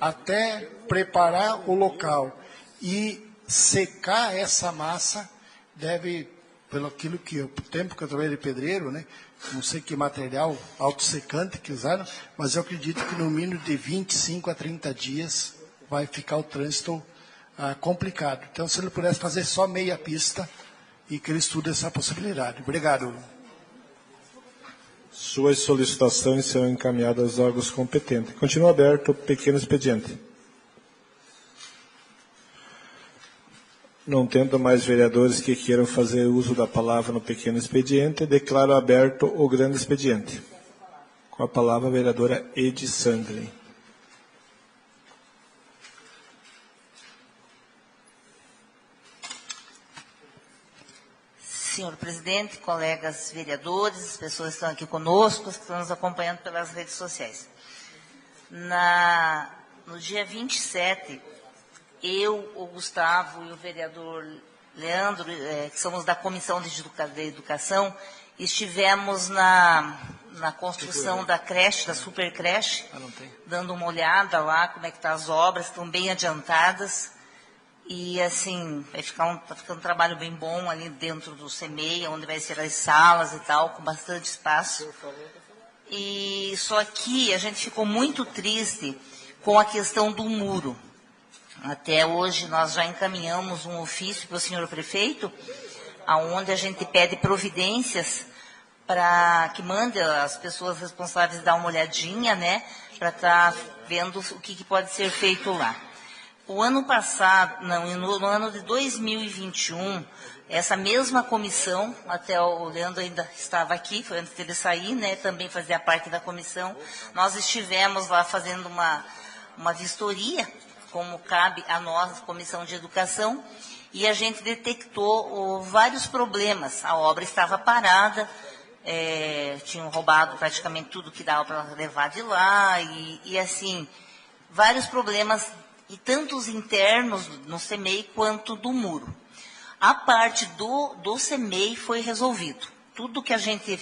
até preparar o local e secar essa massa deve... pelo aquilo que o tempo que eu trabalhei de pedreiro, né? Não sei que material autossecante que usaram, mas eu acredito que no mínimo de 25 a 30 dias vai ficar o trânsito complicado. Então, se ele pudesse fazer só meia pista e que ele estude essa possibilidade. Obrigado. Suas solicitações serão encaminhadas aos órgãos competentes. Continua aberto o pequeno expediente. Não tendo mais vereadores que queiram fazer uso da palavra no pequeno expediente, declaro aberto o grande expediente. Com a palavra a vereadora Edi Sandri. Senhor presidente, colegas vereadores, as pessoas que estão aqui conosco, que estão nos acompanhando pelas redes sociais. No dia 27, eu, o Gustavo e o vereador Leandro, que somos da Comissão de Educação, Estivemos na construção da creche, da super creche, dando uma olhada lá, como é que estão as obras, estão bem adiantadas. E, assim, tá ficando um trabalho bem bom ali dentro do CEMEI, onde vai ser as salas e tal, com bastante espaço. E só que a gente ficou muito triste com a questão do muro. Até hoje nós já encaminhamos um ofício para o senhor prefeito, onde a gente pede providências para que mande as pessoas responsáveis dar uma olhadinha, né, para estar vendo o que pode ser feito lá. O ano passado, no ano de 2021, essa mesma comissão, até o Leandro ainda estava aqui, foi antes dele sair, né, também fazia parte da comissão, nós estivemos lá fazendo uma vistoria, como cabe a nós, Comissão de Educação, e a gente detectou vários problemas. A obra estava parada, tinham roubado praticamente tudo que dava para levar de lá, e assim, vários problemas, e tanto os internos no CEMEI quanto do muro. A parte do CEMEI foi resolvido. Tudo que a gente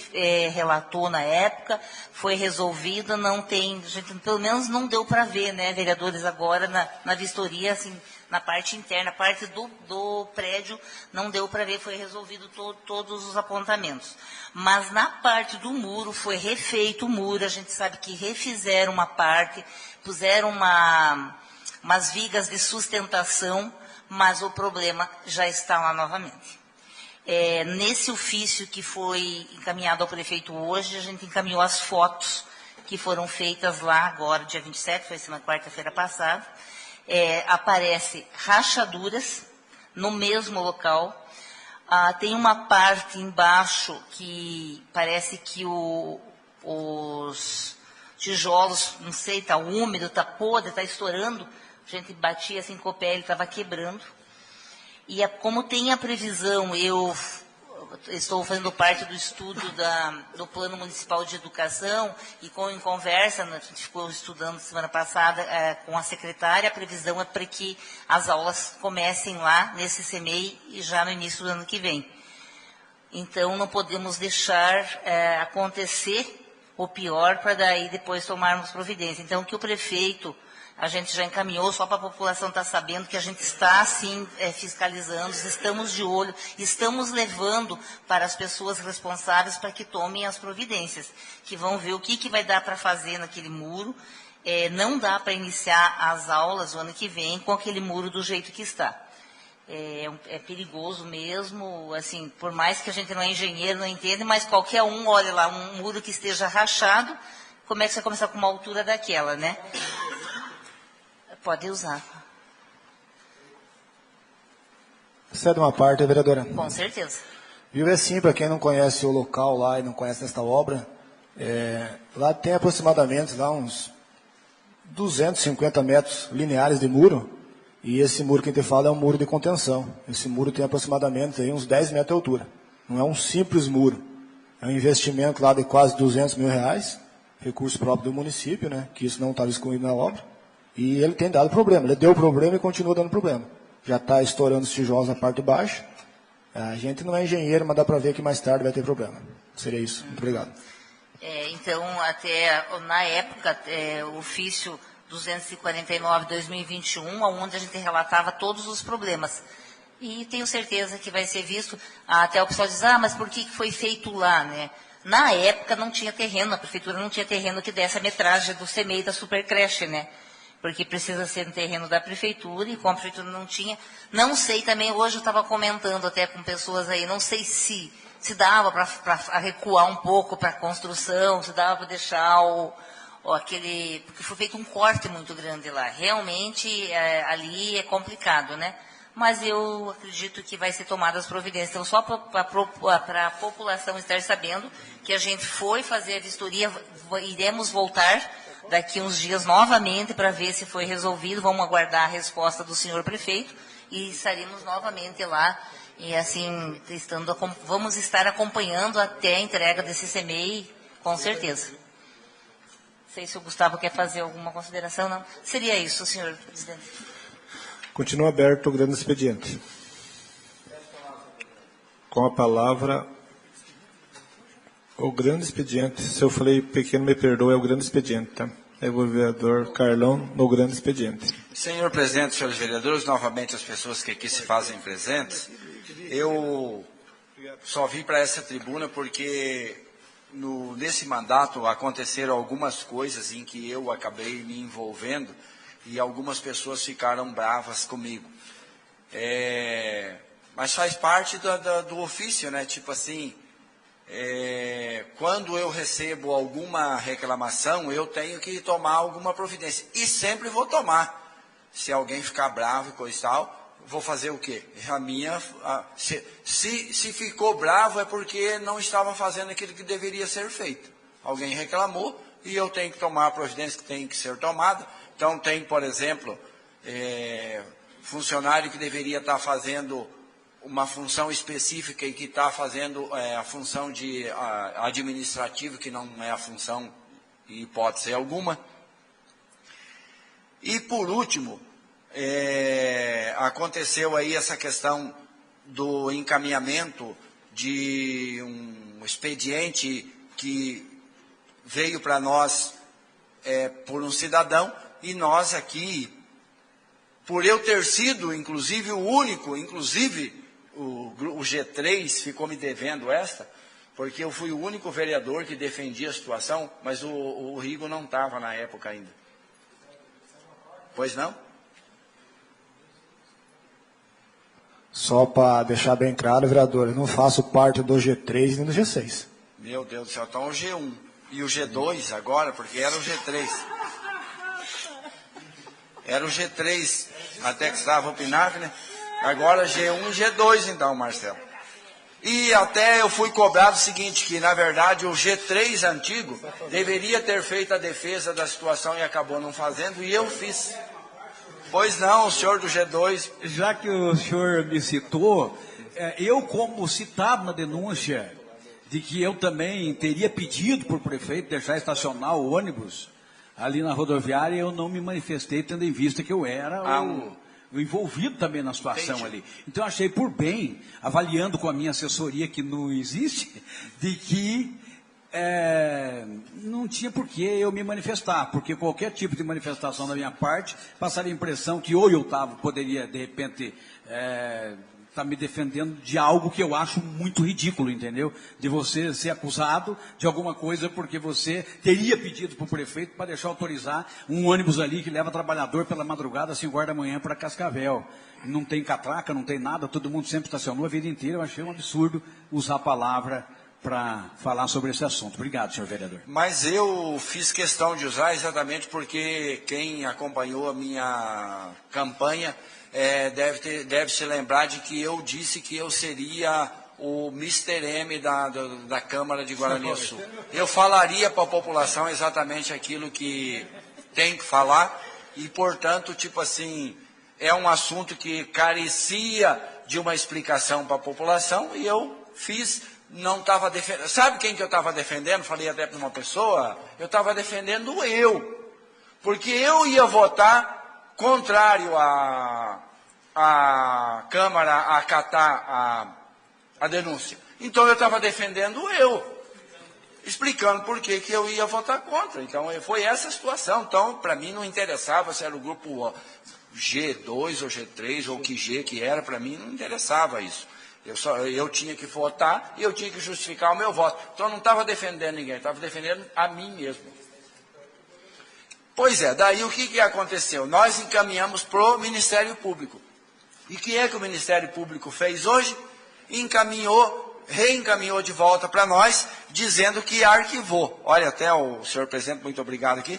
relatou na época foi resolvido, não tem, a gente, pelo menos não deu para ver, né, vereadores, agora na vistoria, assim, na parte interna, a parte do prédio não deu para ver, foi resolvido todos os apontamentos. Mas na parte do muro, foi refeito o muro, a gente sabe que refizeram uma parte, puseram umas vigas de sustentação, mas o problema já está lá novamente. Nesse ofício que foi encaminhado ao prefeito hoje, a gente encaminhou as fotos que foram feitas lá agora, dia 27, foi semana quarta-feira passada. Aparece rachaduras no mesmo local. Tem uma parte embaixo que parece que os tijolos, não sei, está úmido, está podre, está estourando. A gente batia assim com o pé, ele estava quebrando. E como tem a previsão, eu estou fazendo parte do estudo do Plano Municipal de Educação, e em conversa, a gente ficou estudando semana passada com a secretária, a previsão é para que as aulas comecem lá nesse CEMEI e já no início do ano que vem. Então, não podemos deixar acontecer o pior para daí depois tomarmos providência. Então, que o prefeito, a gente já encaminhou, só para a população estar sabendo que a gente está, sim, fiscalizando, estamos de olho, estamos levando para as pessoas responsáveis para que tomem as providências, que vão ver o que vai dar para fazer naquele muro. Não dá para iniciar as aulas o ano que vem com aquele muro do jeito que está. É perigoso mesmo, assim, por mais que a gente não é engenheiro, não entende, mas qualquer um, olha lá, um muro que esteja rachado, como é que você vai começar com uma altura daquela, né? Pode usar. Cede uma parte, vereadora. Com certeza. Viu, assim, para quem não conhece o local lá e não conhece esta obra, lá tem aproximadamente lá uns 250 metros lineares de muro, e esse muro que a gente fala é um muro de contenção. Esse muro tem aproximadamente aí uns 10 metros de altura. Não é um simples muro. É um investimento lá de quase 200 mil reais, recurso próprio do município, né, que isso não estava excluído na obra. E ele tem dado problema. Ele deu problema e continua dando problema. Já está estourando os tijolos na parte de baixo. A gente não é engenheiro, mas dá para ver que mais tarde vai ter problema. Seria isso. Muito obrigado. Então, até na época, o ofício 249/2021, onde a gente relatava todos os problemas. E tenho certeza que vai ser visto. Até o pessoal diz, mas por que foi feito lá, né? Na época não tinha terreno, a prefeitura não tinha terreno que desse a metragem do CEMEI da supercreche, né? Porque precisa ser no terreno da prefeitura, e como a prefeitura não tinha, não sei também, hoje eu estava comentando até com pessoas aí, não sei se dava para recuar um pouco para a construção, se dava para deixar aquele, porque foi feito um corte muito grande lá, realmente ali é complicado, né? Mas eu acredito que vai ser tomadas providências. Então, só para a população estar sabendo que a gente foi fazer a vistoria, iremos voltar daqui uns dias novamente para ver se foi resolvido. Vamos aguardar a resposta do senhor prefeito e estaremos novamente lá. E assim, vamos estar acompanhando até a entrega desse CEMEI, com certeza. Não sei se o Gustavo quer fazer alguma consideração, não. Seria isso, senhor presidente. Continua aberto o grande expediente. Com a palavra, O grande expediente, se eu falei pequeno, me perdoe, é o grande expediente, tá? É o vereador Carlão no grande expediente. Senhor presidente, senhores vereadores, novamente as pessoas que aqui se fazem presentes, eu só vim para essa tribuna porque nesse mandato aconteceram algumas coisas em que eu acabei me envolvendo e algumas pessoas ficaram bravas comigo. Mas faz parte do ofício, né? Tipo assim, quando eu recebo alguma reclamação, eu tenho que tomar alguma providência. E sempre vou tomar. Se alguém ficar bravo e coisa e tal, vou fazer o quê? Se ficou bravo é porque não estava fazendo aquilo que deveria ser feito. Alguém reclamou e eu tenho que tomar a providência que tem que ser tomada. Então tem, por exemplo, funcionário que deveria estar fazendo uma função específica e que está fazendo a função de administrativo, que não é a função em hipótese alguma. E por último, aconteceu aí essa questão do encaminhamento de um expediente que veio para nós por um cidadão, e nós aqui, por eu ter sido, inclusive, o único, inclusive o G3 ficou me devendo esta, porque eu fui o único vereador que defendia a situação, mas o Rigo não estava na época ainda. Pois não? Só para deixar bem claro, vereador, eu não faço parte do G3 nem do G6. Meu Deus do céu, então o G1 e o G2 agora, porque era o G3. Era o G3, até que estava o PNAC, né? Agora G1 e G2 então, Marcelo. E até eu fui cobrado o seguinte, que na verdade o G3 antigo deveria ter feito a defesa da situação e acabou não fazendo, e eu fiz. Pois não, o senhor do G2... Já que o senhor me citou, eu como citado na denúncia de que eu também teria pedido para o prefeito deixar estacionar o ônibus ali na rodoviária, eu não me manifestei, tendo em vista que eu era o envolvido também na situação ali. Então, achei por bem, avaliando com a minha assessoria, que não existe, de que não tinha por que eu me manifestar, porque qualquer tipo de manifestação da minha parte passaria a impressão que ou eu poderia, de repente, estar me defendendo de algo que eu acho muito ridículo, entendeu? De você ser acusado de alguma coisa porque você teria pedido para o prefeito para deixar autorizar um ônibus ali que leva trabalhador pela madrugada, 5 horas da manhã, para Cascavel. Não tem catraca, não tem nada, todo mundo sempre estacionou a vida inteira. Eu achei um absurdo usar a palavra para falar sobre esse assunto. Obrigado, senhor vereador. Mas eu fiz questão de usar exatamente porque quem acompanhou a minha campanha deve se lembrar de que eu disse que eu seria o Mr. M da Câmara de Guaraniaçu. Eu falaria para a população exatamente aquilo que tem que falar e, portanto, tipo assim, é um assunto que carecia de uma explicação para a população e eu fiz, não estava defendendo. Sabe quem que eu estava defendendo? Falei até para uma pessoa, eu estava defendendo eu, porque eu ia votar contrário à Câmara a acatar a denúncia. Então eu estava defendendo eu, explicando por que eu ia votar contra. Então foi essa a situação. Então, para mim não interessava se era o grupo G2 ou G3 ou que G que era, para mim não interessava isso. Eu tinha que votar e eu tinha que justificar o meu voto. Então eu não estava defendendo ninguém, estava defendendo a mim mesmo. Pois é, daí o que aconteceu? Nós encaminhamos para o Ministério Público. E o que é que o Ministério Público fez hoje? Reencaminhou de volta para nós, dizendo que arquivou. Olha, até o senhor presidente, muito obrigado aqui,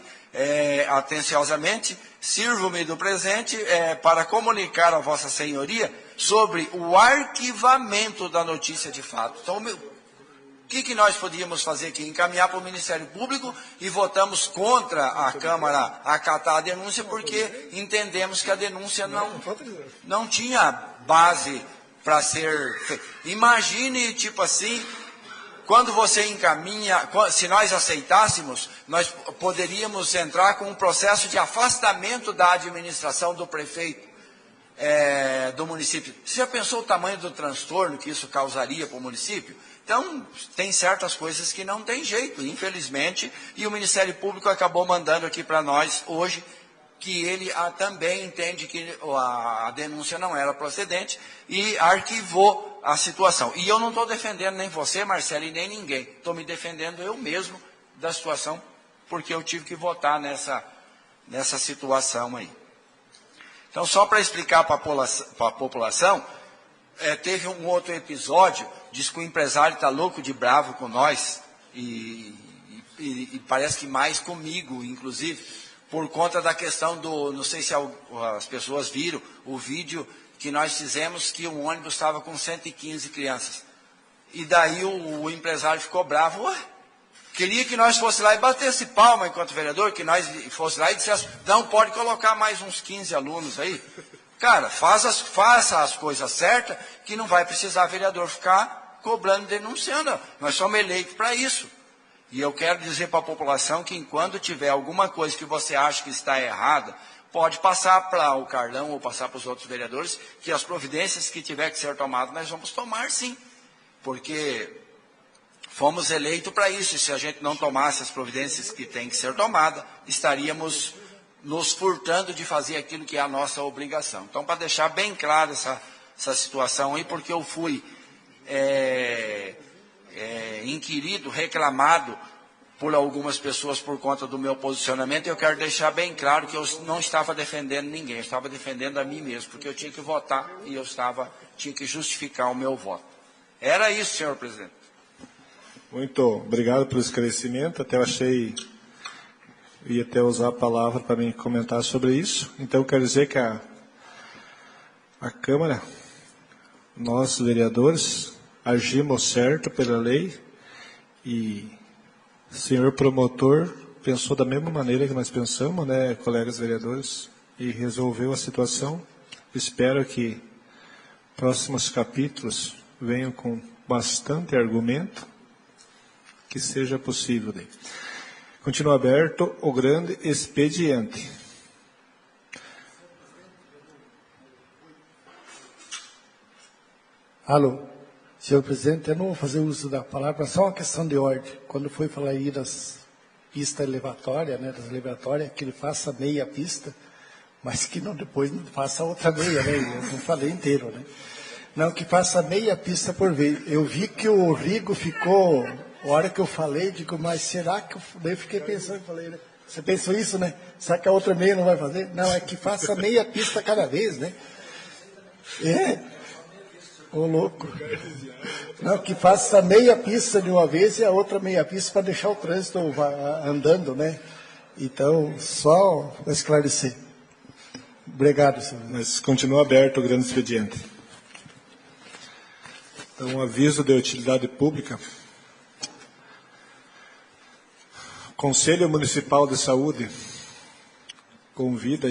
atenciosamente, sirvo-me do presente para comunicar a vossa senhoria sobre o arquivamento da notícia de fato. Então, o que nós podíamos fazer aqui? Encaminhar para o Ministério Público e votamos contra a Câmara acatar a denúncia, porque entendemos que a denúncia não tinha base para ser feita. Imagine, tipo assim, quando você encaminha, se nós aceitássemos, nós poderíamos entrar com um processo de afastamento da administração do prefeito do município. Você já pensou o tamanho do transtorno que isso causaria para o município? Então, tem certas coisas que não tem jeito, infelizmente, e o Ministério Público acabou mandando aqui para nós hoje que ele também entende que a denúncia não era procedente e arquivou a situação. E eu não estou defendendo nem você, Marcelo, e nem ninguém. Estou me defendendo eu mesmo da situação, porque eu tive que votar nessa situação aí. Então, só para explicar para a população, teve um outro episódio, diz que o empresário está louco de bravo com nós, e parece que mais comigo, inclusive, por conta da questão não sei se as pessoas viram o vídeo que nós fizemos, que um ônibus estava com 115 crianças. E daí o empresário ficou bravo, queria que nós fosse lá e batesse palma enquanto vereador, que nós fosse lá e dissesse, não, pode colocar mais uns 15 alunos aí. Cara, faça as coisas certas, que não vai precisar vereador ficar cobrando e denunciando. Nós somos eleitos para isso. E eu quero dizer para a população que enquanto tiver alguma coisa que você acha que está errada, pode passar para o Carlão ou passar para os outros vereadores, que as providências que tiver que ser tomadas, nós vamos tomar sim. Porque fomos eleitos para isso, e se a gente não tomasse as providências que tem que ser tomadas, estaríamos nos furtando de fazer aquilo que é a nossa obrigação. Então, para deixar bem claro essa situação aí, porque eu fui inquirido, reclamado por algumas pessoas por conta do meu posicionamento, eu quero deixar bem claro que eu não estava defendendo ninguém, eu estava defendendo a mim mesmo, porque eu tinha que votar e tinha que justificar o meu voto. Era isso, senhor presidente. Muito obrigado pelo esclarecimento, até eu achei, ia até usar a palavra para me comentar sobre isso. Então, quero dizer que a Câmara, nós vereadores, agimos certo pela lei e o senhor promotor pensou da mesma maneira que nós pensamos, né, colegas vereadores, e resolveu a situação. Espero que próximos capítulos venham com bastante argumento, que seja possível daí. Continua aberto o grande expediente. Alô, senhor presidente, eu não vou fazer uso da palavra, só uma questão de ordem. Quando foi falar aí das pistas elevatórias, né, das elevatórias, que ele faça meia pista, mas que não, depois não faça outra meia, né? Eu não falei inteiro, né? Não, que faça meia pista por vez. Eu vi que o Rigo ficou, a hora que eu falei, digo, mas será que eu fiquei pensando, falei, né? Você pensou isso, né? Será que a outra meia não vai fazer? Não, é que faça meia pista cada vez, né? Ô louco. Não, que faça meia pista de uma vez e a outra meia pista para deixar o trânsito andando, né? Então, só para esclarecer. Obrigado, senhor. Mas continua aberto o grande expediente. Então, um aviso de utilidade pública. O Conselho Municipal de Saúde convida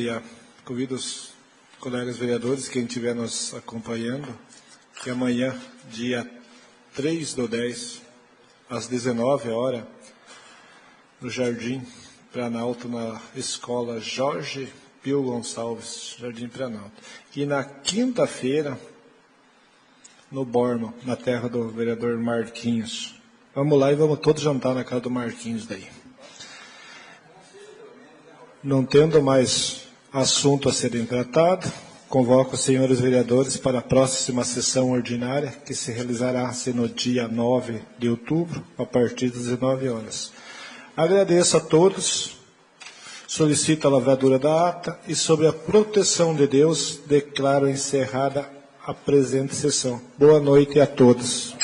os colegas vereadores, quem estiver nos acompanhando, que amanhã, dia 3/10, às 19 horas, no Jardim Planalto, na Escola Jorge Pio Gonçalves, Jardim Planalto. E na quinta-feira, no Bormo, na terra do vereador Marquinhos. Vamos lá e vamos todos jantar na casa do Marquinhos daí. Não tendo mais assunto a serem tratado, convoco os senhores vereadores para a próxima sessão ordinária, que se realizará no dia 9 de outubro, a partir das 19 horas. Agradeço a todos, solicito a lavradura da ata e, sobre a proteção de Deus, declaro encerrada a presente sessão. Boa noite a todos.